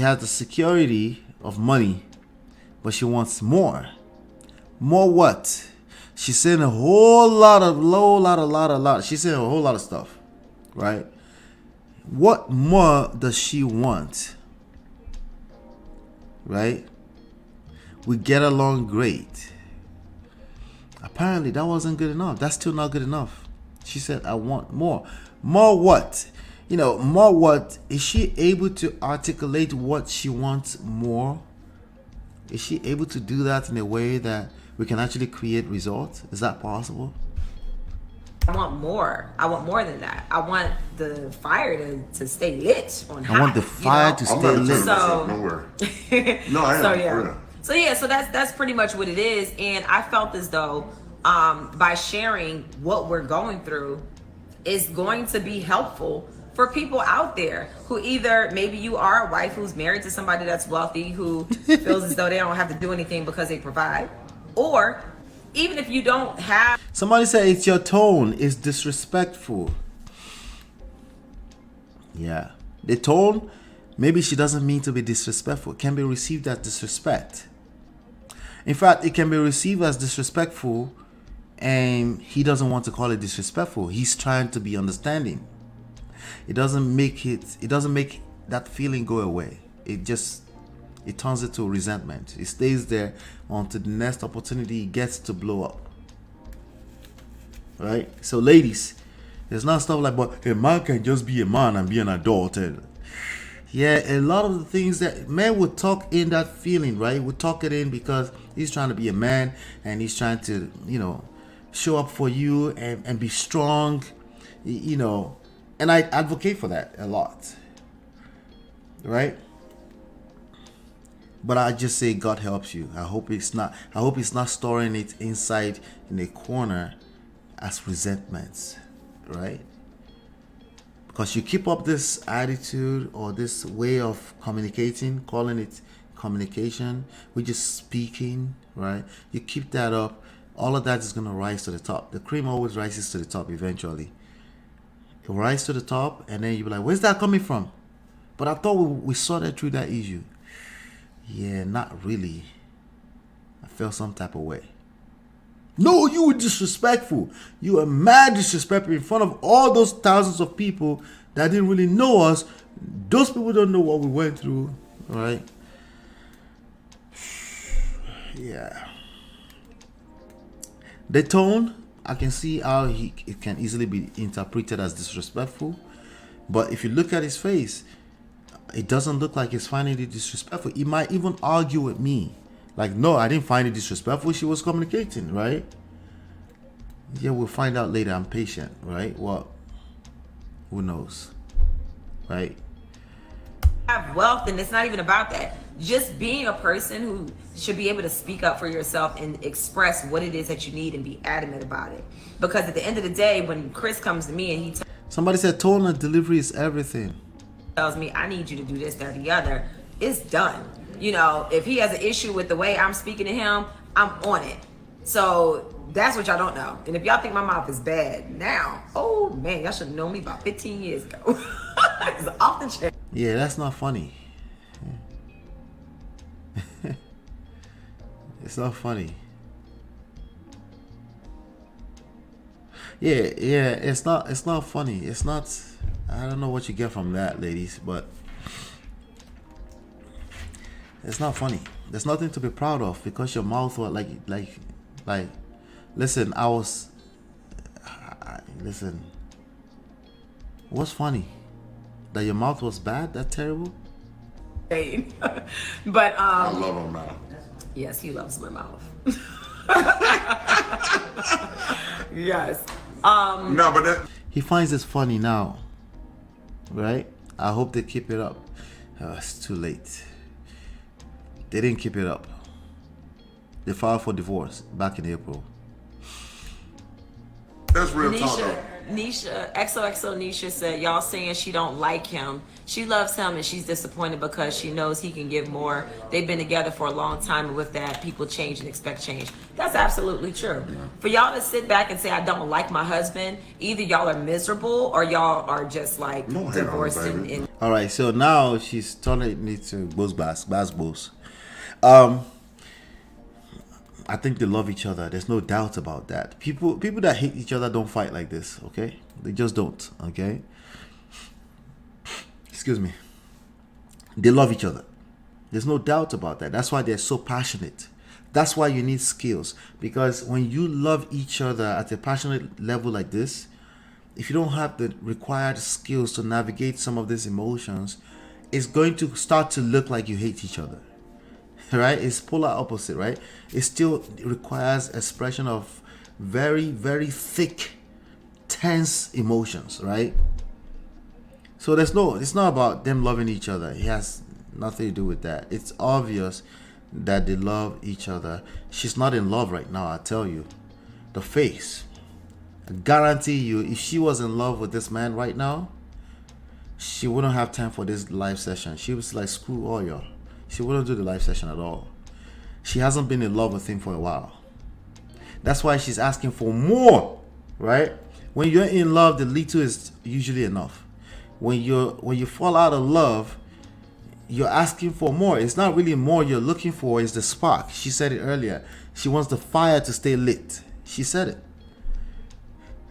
has the security of money, but she wants more. More what? She's saying a whole lot. She's saying a whole lot of stuff, right? What more does she want? Right? We get along great. Apparently that wasn't good enough. That's still not good enough. She said, I want more. More what? More what? Is she able to articulate what she wants more? Is she able to do that in a way that we can actually create results? Is that possible? I want more. I want more than that. I want the fire to stay lit on high. I want the fire to stay lit. So, don't worry. No, I am. So that's pretty much what it is. And I felt as though by sharing what we're going through is going to be helpful for people out there who either maybe you are a wife who's married to somebody that's wealthy who feels as though they don't have to do anything because they provide, or even if you don't have... Somebody said it's your tone is disrespectful. Yeah. The tone, maybe she doesn't mean to be disrespectful. It can be received as disrespect. In fact, it can be received as disrespectful and he doesn't want to call it disrespectful. He's trying to be understanding. It doesn't make that feeling go away. It turns it to resentment. It stays there until the next opportunity gets to blow up. Right? So ladies, there's not stuff like, but a man can just be a man and be an adult. And yeah, a lot of the things that men would talk in that feeling, right? Would talk it in because he's trying to be a man and he's trying to, show up for you and be strong, and I advocate for that a lot. Right? But I just say God helps you. I hope it's not storing it inside in a corner as resentments, right? Because you keep up this attitude or this way of communicating, calling it communication, we're just speaking, right? You keep that up, all of that is going to rise to the top. The cream always rises to the top eventually. It rises to the top and then you'll be like, where's that coming from? But I thought we sorted through that issue. Yeah, not really. I felt some type of way. No, you were disrespectful. You were mad disrespectful in front of all those thousands of people that didn't really know us. Those people don't know what we went through, right? Yeah. The tone, I can see how it can easily be interpreted as disrespectful. But if you look at his face, it doesn't look like he's finding it disrespectful. He might even argue with me. Like, no, I didn't find it disrespectful. She was communicating, right? Yeah, we'll find out later. I'm patient, right? Well, who knows, right? Have wealth, and it's not even about that. Just being a person who should be able to speak up for yourself and express what it is that you need and be adamant about it. Because at the end of the day, when Chris comes to me and he somebody said tone and delivery is everything. Tells me I need you to do this, that, or the other, it's done. You know, if he has an issue with the way I'm speaking to him, I'm on it. So that's what y'all don't know. And if y'all think my mouth is bad now, oh man, y'all should have known me about 15 years ago. It's off the chain. Yeah, that's not funny. It's not funny. Yeah, it's not funny. It's not, I don't know what you get from that, ladies, but it's not funny. There's nothing to be proud of because your mouth was like listen, listen. What's funny? That your mouth was bad? That terrible? But I love him now. yes, he loves my mouth. Yes. No, but that He finds it funny now, right? I hope they keep it up. It's too late. They didn't keep it up. They filed for divorce back in April. that's real talk. though. Nisha, XOXO Nisha said, y'all saying she don't like him. She loves him and she's disappointed because she knows he can give more. They've been together for a long time, and with that, people change and expect change. That's absolutely true. For y'all to sit back and say, I don't like my husband, either y'all are miserable or y'all are just like Don't hate on him, divorced baby. and All right, so now she's turning it to basketballs. I think they love each other. There's no doubt about that. People that hate each other don't fight like this, okay? They just don't, okay? Excuse me. They love each other. There's no doubt about that. That's why they're so passionate. That's why you need skills. Because when you love each other at a passionate level like this, if you don't have the required skills to navigate some of these emotions, it's going to start to look like you hate each other. Right? It's polar opposite, right? It still requires expression of very, very thick, tense emotions, right? So it's not about them loving each other. It has nothing to do with that. It's obvious that they love each other. She's not in love right now, I tell you. The face. I guarantee you, if she was in love with this man right now, she wouldn't have time for this live session. She was like, screw all y'all. She wouldn't do the live session at all. She hasn't been in love with him for a while. That's why she's asking for more, right? When you're in love, the little is usually enough. When you fall out of love, you're asking for more. It's not really more you're looking for, it's the spark. She said it earlier. She wants the fire to stay lit. She said it.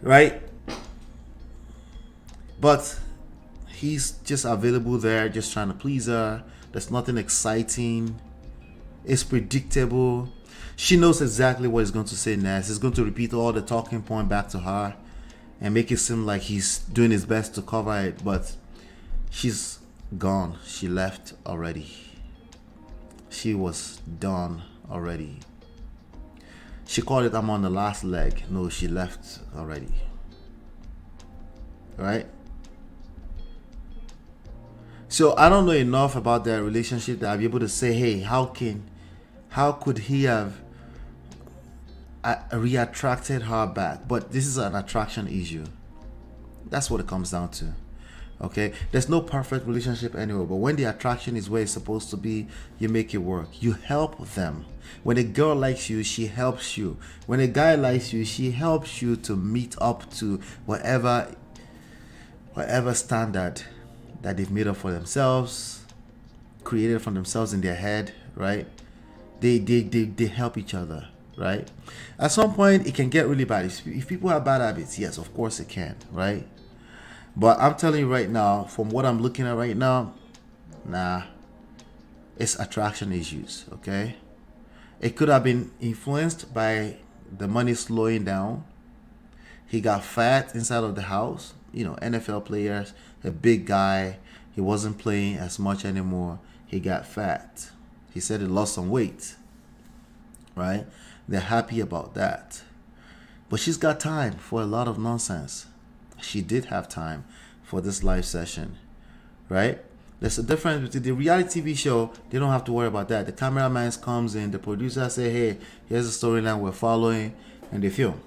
Right? But he's just available there, just trying to please her. There's nothing exciting. It's predictable. She knows exactly what he's going to say next. He's going to repeat all the talking point back to her and make it seem like he's doing his best to cover it. But she's gone. She left already. She was done already. She called it, I'm on the last leg. No, she left already. Right? So I don't know enough about their relationship that I'll be able to say, hey, how could he have re-attracted her back? But this is an attraction issue. That's what it comes down to. Okay, there's no perfect relationship anywhere, but when the attraction is where it's supposed to be, you make it work. You help them. When a girl likes you, she helps you. When a guy likes you, she helps you to meet up to whatever standard that they've made up for themselves, created for themselves in their head, right? they help each other, right? At some point it can get really bad. If people have bad habits, yes, of course it can, right? But I'm telling you right now, from what I'm looking at right now, nah, it's attraction issues. Okay, it could have been influenced by the money slowing down. He got fat inside of the house. You know, NFL players, a big guy, he wasn't playing as much anymore. He got fat. He said he lost some weight, right? They're happy about that. But she's got time for a lot of nonsense. She did have time for this live session, right? There's a difference between the reality TV show. They don't have to worry about that. The cameraman comes in, the producer say, hey, here's the storyline we're following, and they film.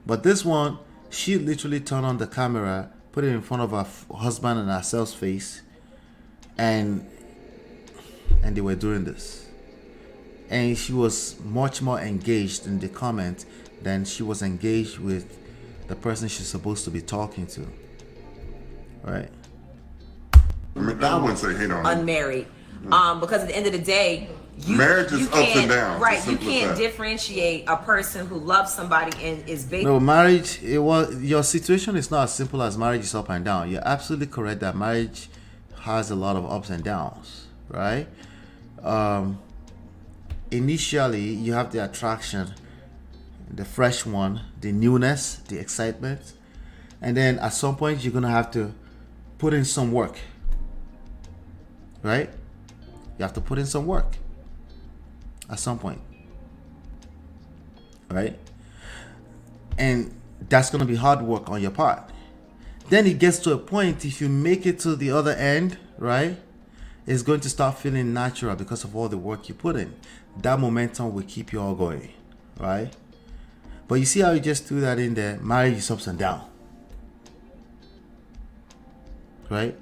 But this one, she literally turned on the camera, put it in front of her husband and herself's face, and they were doing this. And she was much more engaged in the comment than she was engaged with the person she's supposed to be talking to, right? I mean, I wouldn't say hate on her. Unmarried, because at the end of the day, marriage is ups and downs. Right, you can't differentiate a person who loves somebody and is based. No, marriage. Your situation is not as simple as marriage is up and down. You're absolutely correct that marriage has a lot of ups and downs, right? Initially, you have the attraction, the fresh one, the newness, the excitement, and then at some point you're gonna have to put in some work, right? You have to put in some work at some point, right? And that's gonna be hard work on your part. Then it gets to a point, if you make it to the other end, right, it's going to start feeling natural because of all the work you put in. That momentum will keep you all going, right? But you see how you just threw that in there? Marriage is ups and down, right?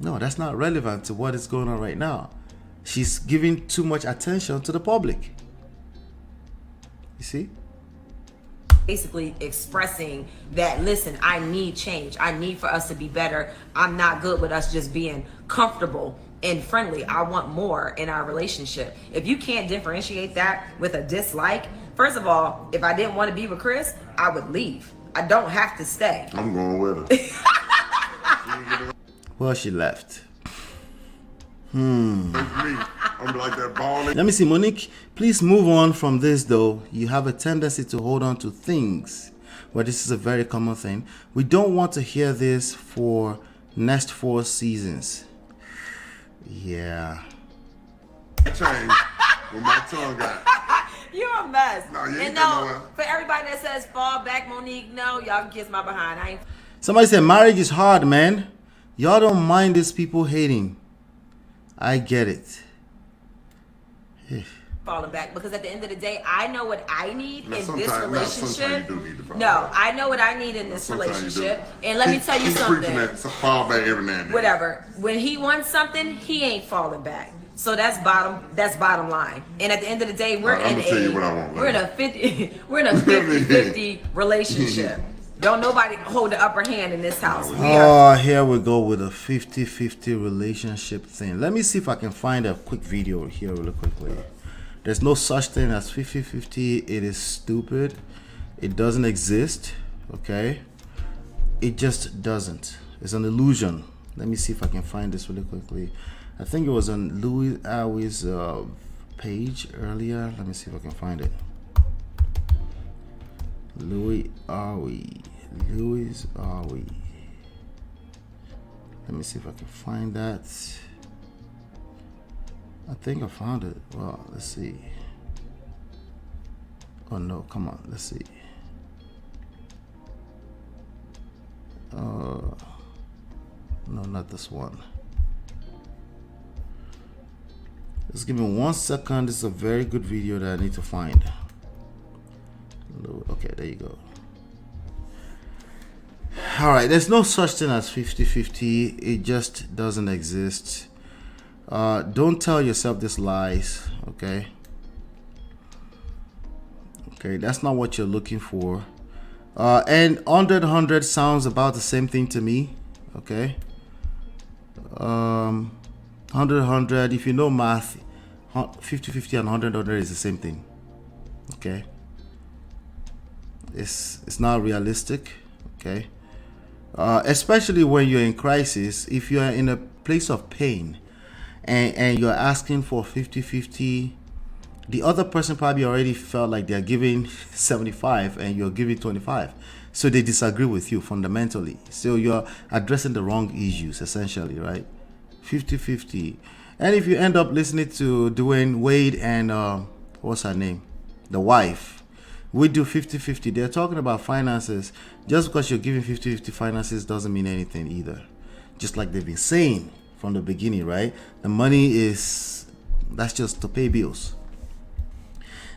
No, that's not relevant to what is going on right now. She's giving too much attention to the public. You see? Basically expressing that, listen, I need change. I need for us to be better. I'm not good with us just being comfortable and friendly. I want more in our relationship. If you can't differentiate that with a dislike, first of all, if I didn't want to be with Chris, I would leave. I don't have to stay. I'm going with her. Well, she left. That's me. I'm like that ball. Let me see, Monique, please move on from this though. You have a tendency to hold on to things. Well, this is a very common thing. We don't want to hear this for next 4 seasons. Yeah. I changed when my tongue got. You're a mess. No, you ain't and got no, nowhere. for everybody that says fall back, Monique, no, y'all can kiss my behind. I ain't Somebody said marriage is hard, man. Y'all don't mind these people hating. I get it. falling back, because at the end of the day, I know what I need Now, in this sometimes relationship. you do need to fall No, back. I know what I need in this Sometimes you do. relationship. And let me tell you Keep something. preaching that, so fall back every now and then. Whatever. When he wants something, he ain't falling back. So that's bottom line. And at the end of the day, we're I'm in gonna tell you what I want, we're in a 50-50 relationship. Don't nobody hold the upper hand in this house. Here we go with a 50-50 relationship thing. Let me see if I can find a quick video here really quickly. There's no such thing as 50-50. It is stupid. It doesn't exist. Okay? It just doesn't. It's an illusion. Let me see if I can find this really quickly. I think it was on Louis Awie's page earlier. Let me see if I can find it. Louis Awie. Let me see if I can find that. I think I found it. Well, let's see. Oh no, come on, let's see. No, not this one. Just give me 1 second. This is a very good video that I need to find. Okay, there you go. Alright, there's no such thing as 50-50. It just doesn't exist. Don't tell yourself these lies, okay? Okay, that's not what you're looking for. And 100 sounds about the same thing to me, okay? 100. If you know math, 50 and 100 is the same thing. Okay, it's not realistic. Okay, especially when you're in crisis. If you're in a place of pain and you're asking for 50, the other person probably already felt like they're giving 75 and you're giving 25, so they disagree with you fundamentally. So you're addressing the wrong issues essentially, right? 50. And if you end up listening to Dwayne Wade and what's her name, the wife, we do 50. They're talking about finances. Just because you're giving 50 finances doesn't mean anything either. Just like they've been saying from the beginning, right? The money that's just to pay bills.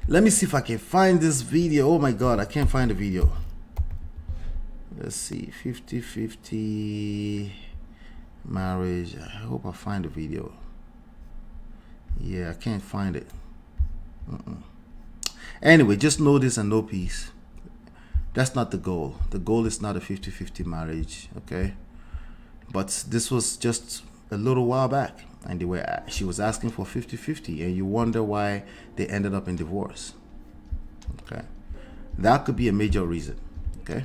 Let me see if I can find this video. Oh my god, I can't find the video. Let's see, 50 marriage. I hope I find the video. Yeah, I can't find it. Anyway, just know this and know peace. That's not the goal. The goal is not a 50 marriage, okay? But this was just a little while back, and she was asking for 50, and you wonder why they ended up in divorce. Okay, that could be a major reason. Okay,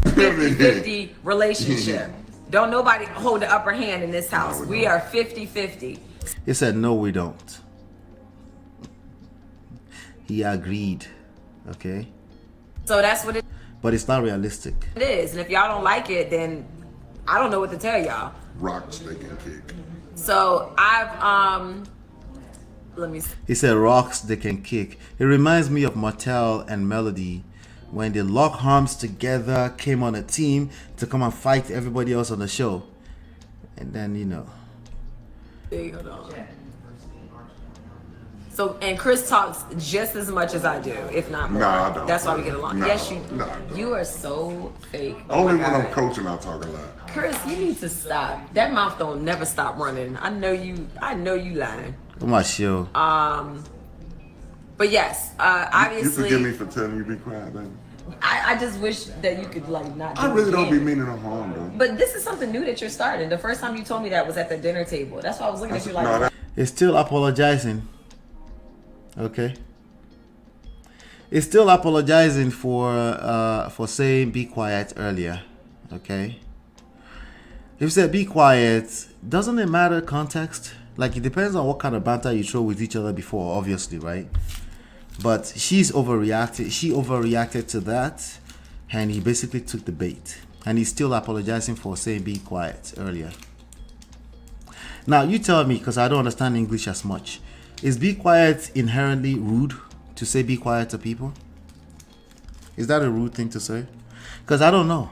50 relationship. Don't nobody hold the upper hand in this house. We are 50. He said, no, we don't. He agreed. Okay, so that's what it but it's not realistic. is. And if y'all don't like it, then I don't know what to tell y'all. Rocks they can kick. So I've let me see. He said rocks they can kick. It reminds me of Martel and Melody when they locked arms together, came on a team to come and fight everybody else on the show. And then, you know. Hold on. So, and Chris talks just as much as I do, if not more. Nah, I don't. That's why we get along. Nah, Yes, you. nah, I don't. You are so fake. Oh Only my when I'm God. coaching, I talk a lot. Chris, you need to stop. That mouth don't never stop running. I know you lying. On my show. But yes, You obviously, forgive me for telling you to be quiet, baby. I just wish that you could like not. I do really it don't be again. meaning no harm, though. But this is something new that you're starting. The first time you told me that was at the dinner table. That's why I was looking at you like. No, that, It's still apologizing. Okay. It's still apologizing for saying be quiet earlier. Okay. If you said be quiet, doesn't it matter context? Like, it depends on what kind of banter you throw with each other before, obviously, right? But she's overreacted. She overreacted to that, and he basically took the bait. And he's still apologizing for saying be quiet earlier. Now, you tell me, because I don't understand English as much. Is be quiet inherently rude to say be quiet to people? Is that a rude thing to say? Because I don't know.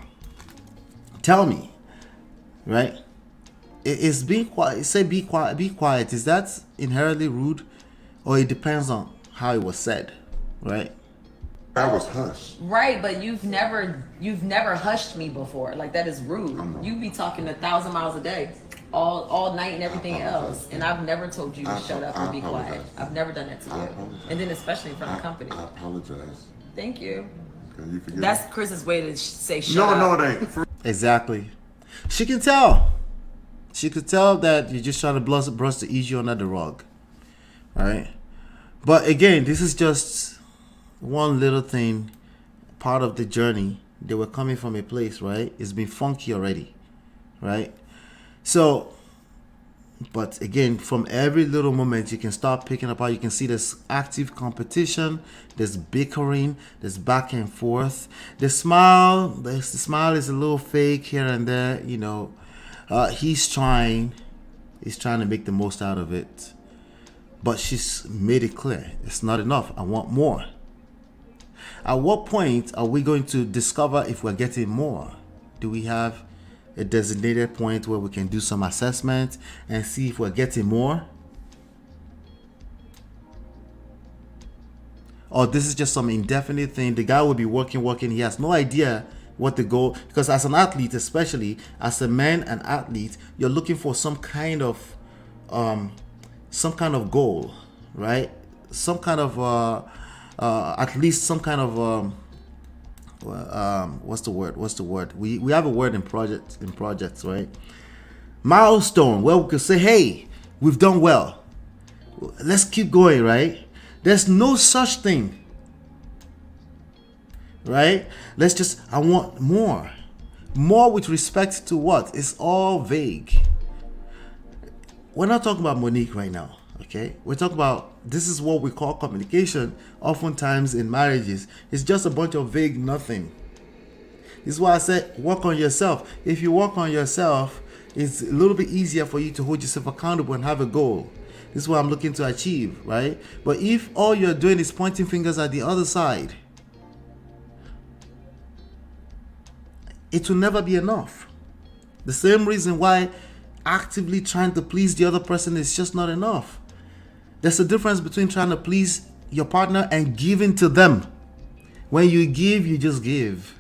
Tell me, right? Is being quiet, say be quiet, is that inherently rude? Or it depends on how it was said, right? that was hush. Right, but you've never hushed me before. Like, that is rude. You be talking 1,000 miles a day, all night and everything else, and I've never told you to shut up and be quiet. I've never done that to you, and then especially in front of company. I apologize. Thank you. Can you forgive That's me? Chris's way to say shut up. No, it ain't. Exactly. She can tell. She could tell that you're just trying to brush the issue under the rug. Right? But again, this is just one little thing, part of the journey. They were coming from a place, right? It's been funky already. Right? So, but again, from every little moment, you can start picking apart. You can see there's active competition, there's bickering, there's back and forth. The smile is a little fake here and there, you know. He's trying to make the most out of it, but she's made it clear it's not enough. I want more. At what point are we going to discover if we're getting more? Do we have a designated point where we can do some assessment and see if we're getting more? Or this is just some indefinite thing. The guy will be working. He has no idea what the goal, because as an athlete, especially as a man and athlete, you're looking for some kind of goal, right? Some kind of at least some kind of what's the word? We have a word in projects, right? milestone where we could say, hey, we've done well. Let's keep going, right? There's no such thing. Right? I want more. More with respect to what? It's all vague. We're not talking about Monique right now, okay? We're talking about, this is what we call communication. Oftentimes in marriages, it's just a bunch of vague nothing. This is why I said work on yourself. If you work on yourself, it's a little bit easier for you to hold yourself accountable and have a goal. This is what I'm looking to achieve, right? But if all you're doing is pointing fingers at the other side, it will never be enough. The same reason why actively trying to please the other person is just not enough. There's a difference between trying to please your partner and giving to them. When you give, you just give,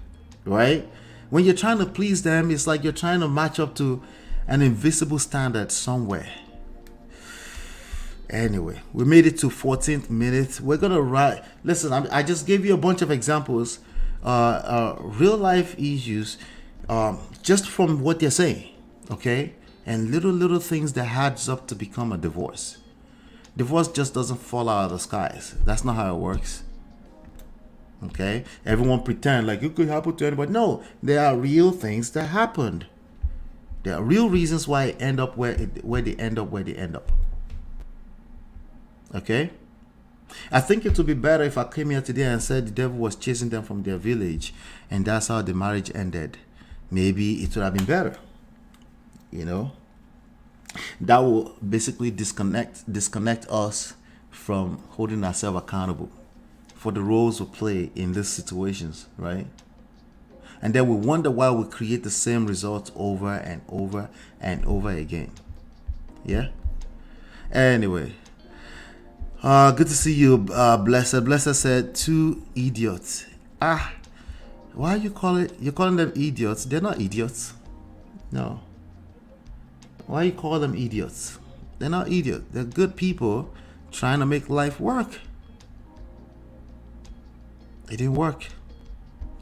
right? When you're trying to please them, it's like you're trying to match up to an invisible standard somewhere. Anyway, we made it to 14th minute. We're gonna write. Listen, I just gave you a bunch of examples, real life issues, just from what they're saying, okay? And little things that adds up to become a divorce. Divorce just doesn't fall out of the skies. That's not how it works. Okay? Everyone pretend like it could happen to anybody. No, there are real things that happened. There are real reasons why it end up where they end up. Okay? I think it would be better if I came here today and said the devil was chasing them from their village and that's how the marriage ended. Maybe it would have been better. You know, that will basically disconnect us from holding ourselves accountable for the roles we play in these situations, right? And then we wonder why we create the same results over and over and over again. Yeah. Anyway, good to see you, Blessed. Blessed said 2 idiots. Why you're calling them idiots? They're not idiots. No. Why you call them idiots? They're not idiots. They're good people trying to make life work. It didn't work.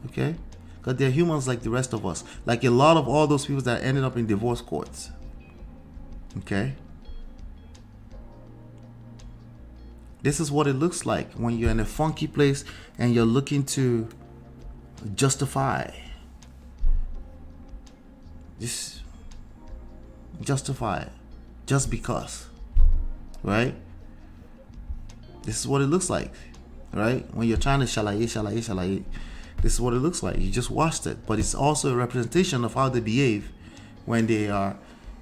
Okay? Because they're humans like the rest of us. Like a lot of all those people that ended up in divorce courts. Okay? This is what it looks like when you're in a funky place and you're looking to justify. Justify it just because, right? This is what it looks like, right? When you're trying to shalaye, this is what it looks like. You just watched it, but it's also a representation of how they behave when they are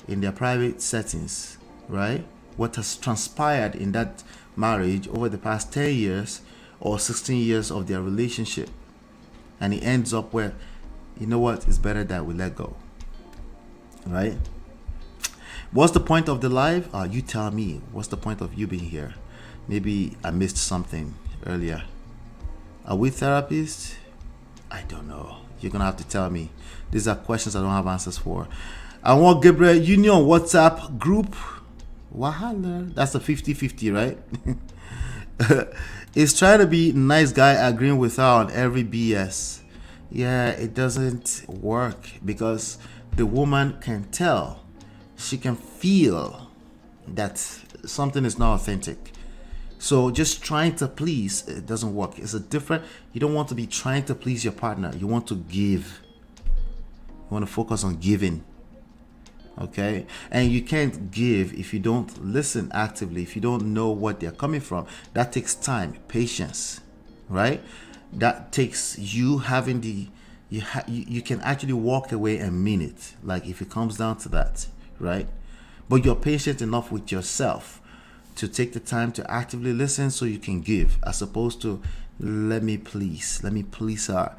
in their private settings, right? What has transpired in that marriage over the past 10 years or 16 years of their relationship, and it ends up where, you know what, it's better that we let go, right? What's the point of the live? You tell me. What's the point of you being here? Maybe I missed something earlier. Are we therapists? I don't know. You're going to have to tell me. These are questions I don't have answers for. I want Gabriel Union WhatsApp group. Wahala. That's a 50-50, right? He's trying to be nice guy agreeing with her on every BS. Yeah, it doesn't work because the woman can tell. She can feel that something is not authentic. So just trying to please, it doesn't work. It's a different, you don't want to be trying to please your partner. You want to give. You want to focus on giving. Okay? And you can't give if you don't listen actively, if you don't know what they're coming from. That takes time, patience, right? That takes you having the, you can actually walk away and mean it. Like if it comes down to that. Right? But you're patient enough with yourself to take the time to actively listen so you can give, as opposed to let me please her.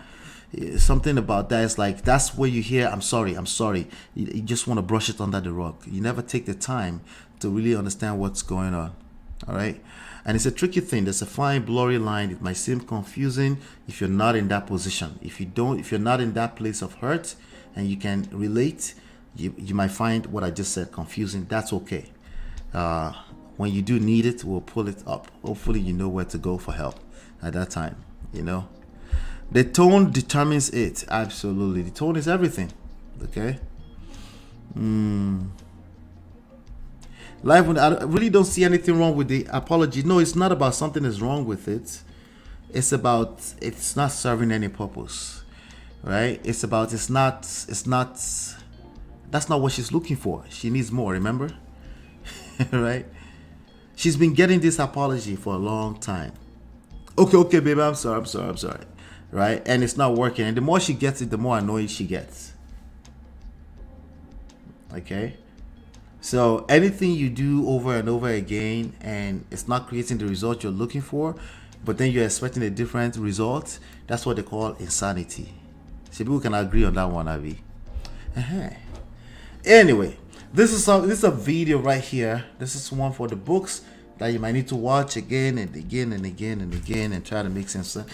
Something about that is like, that's where you hear I'm sorry. You just want to brush it under the rug. You never take the time to really understand what's going on. All right? And it's a tricky thing. There's a fine blurry line. It might seem confusing if you're not in that position. If you're not in that place of hurt and you can relate, you might find what I just said confusing. That's okay. When you do need it, we'll pull it up. Hopefully you know where to go for help at that time. You know, the tone determines it. Absolutely, the tone is everything. Okay. I really don't see anything wrong with the apology. No, it's not about something is wrong with it. It's about it's not serving any purpose, right? It's about it's not. That's not what she's looking for. She needs more. Remember, right? She's been getting this apology for a long time. Okay, baby, I'm sorry, right? And it's not working. And the more she gets it, the more annoyed she gets. Okay? So anything you do over and over again and it's not creating the result you're looking for, but then you're expecting a different result, that's what they call insanity. See, people can agree on that one, Abby. Anyway, this is a video right here. This is one for the books that you might need to watch again and again and again and again and try to make sense of.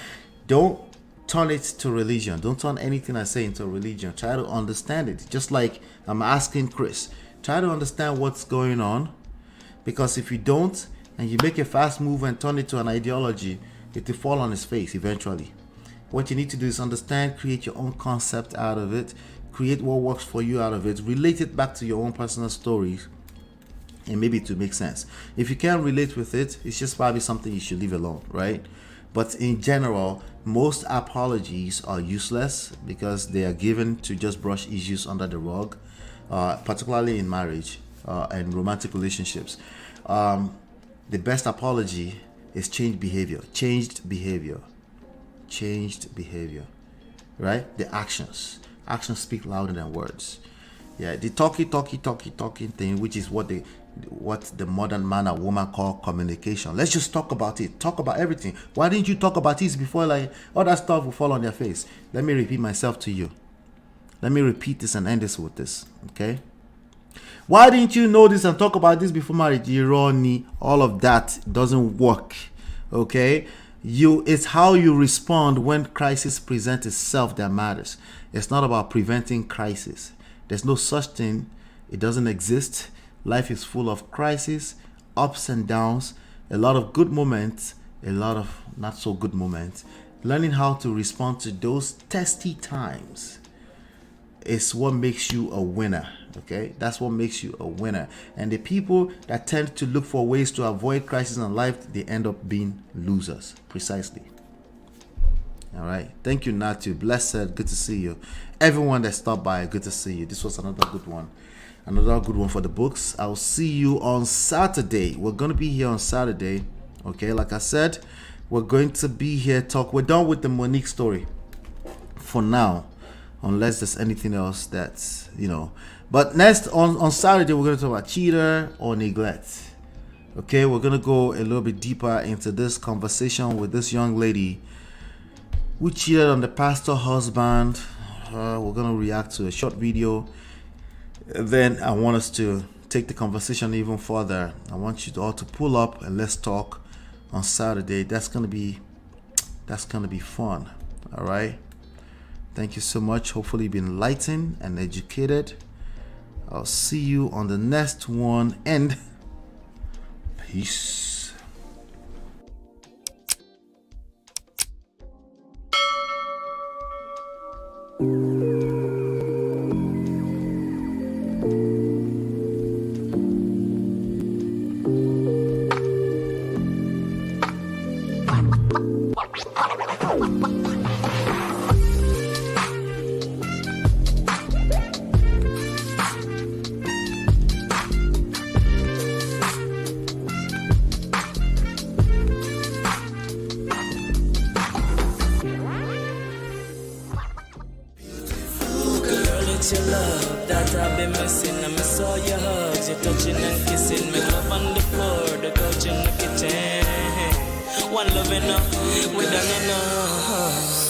Don't turn it to religion. Don't turn anything I say into religion. Try to understand it. Just like I'm asking Chris, try to understand what's going on, because if you don't and you make a fast move and turn it to an ideology, it will fall on his face eventually. What you need to do is understand, create your own concept out of it, create what works for you out of it, relate it back to your own personal stories, and maybe it will make sense. If you can't relate with it, it's just probably something you should leave alone, right? But in general, most apologies are useless because they are given to just brush issues under the rug, particularly in marriage and romantic relationships. The best apology is changed behavior, right? The actions speak louder than words. Yeah, the talking thing, which is what the modern man or woman call communication. Let's just talk about it. Talk about everything. Why didn't you talk about this before? Like all that stuff will fall on their face. Let me repeat myself to you. Let me repeat this and end this with this. Okay? Why didn't you know this and talk about this before marriage? Irony. All of that doesn't work. Okay? It's how you respond when crisis presents itself that matters. It's not about preventing crisis. There's no such thing. It doesn't exist. Life is full of crises, ups and downs, a lot of good moments, a lot of not so good moments. Learning how to respond to those testy times is what makes you a winner. Okay, that's what makes you a winner. And the people that tend to look for ways to avoid crisis in life, they end up being losers. Precisely. All right. Thank you, Natu. Blessed. Good to see you. Everyone that stopped by, good to see you. This was another good one. Another good one for the books. I'll see you on Saturday. We're going to be here on Saturday. Okay, like I said, we're going to be here we're done with the Monique story for now, unless there's anything else that's, But next, on Saturday, we're going to talk about cheater or neglect. Okay, we're going to go a little bit deeper into this conversation with this young lady who cheated on the pastor husband. We're going to react to a short video. Then I want us to take the conversation even further. I want you all to pull up and let's talk on Saturday. That's gonna be fun. All right. Thank you so much. Hopefully you've been enlightened and educated. I'll see you on the next one, and peace. Your love that I've been missing. I miss all your hugs, your touching and kissing. Make love on the floor, the couch in the kitchen. One love enough, we done enough.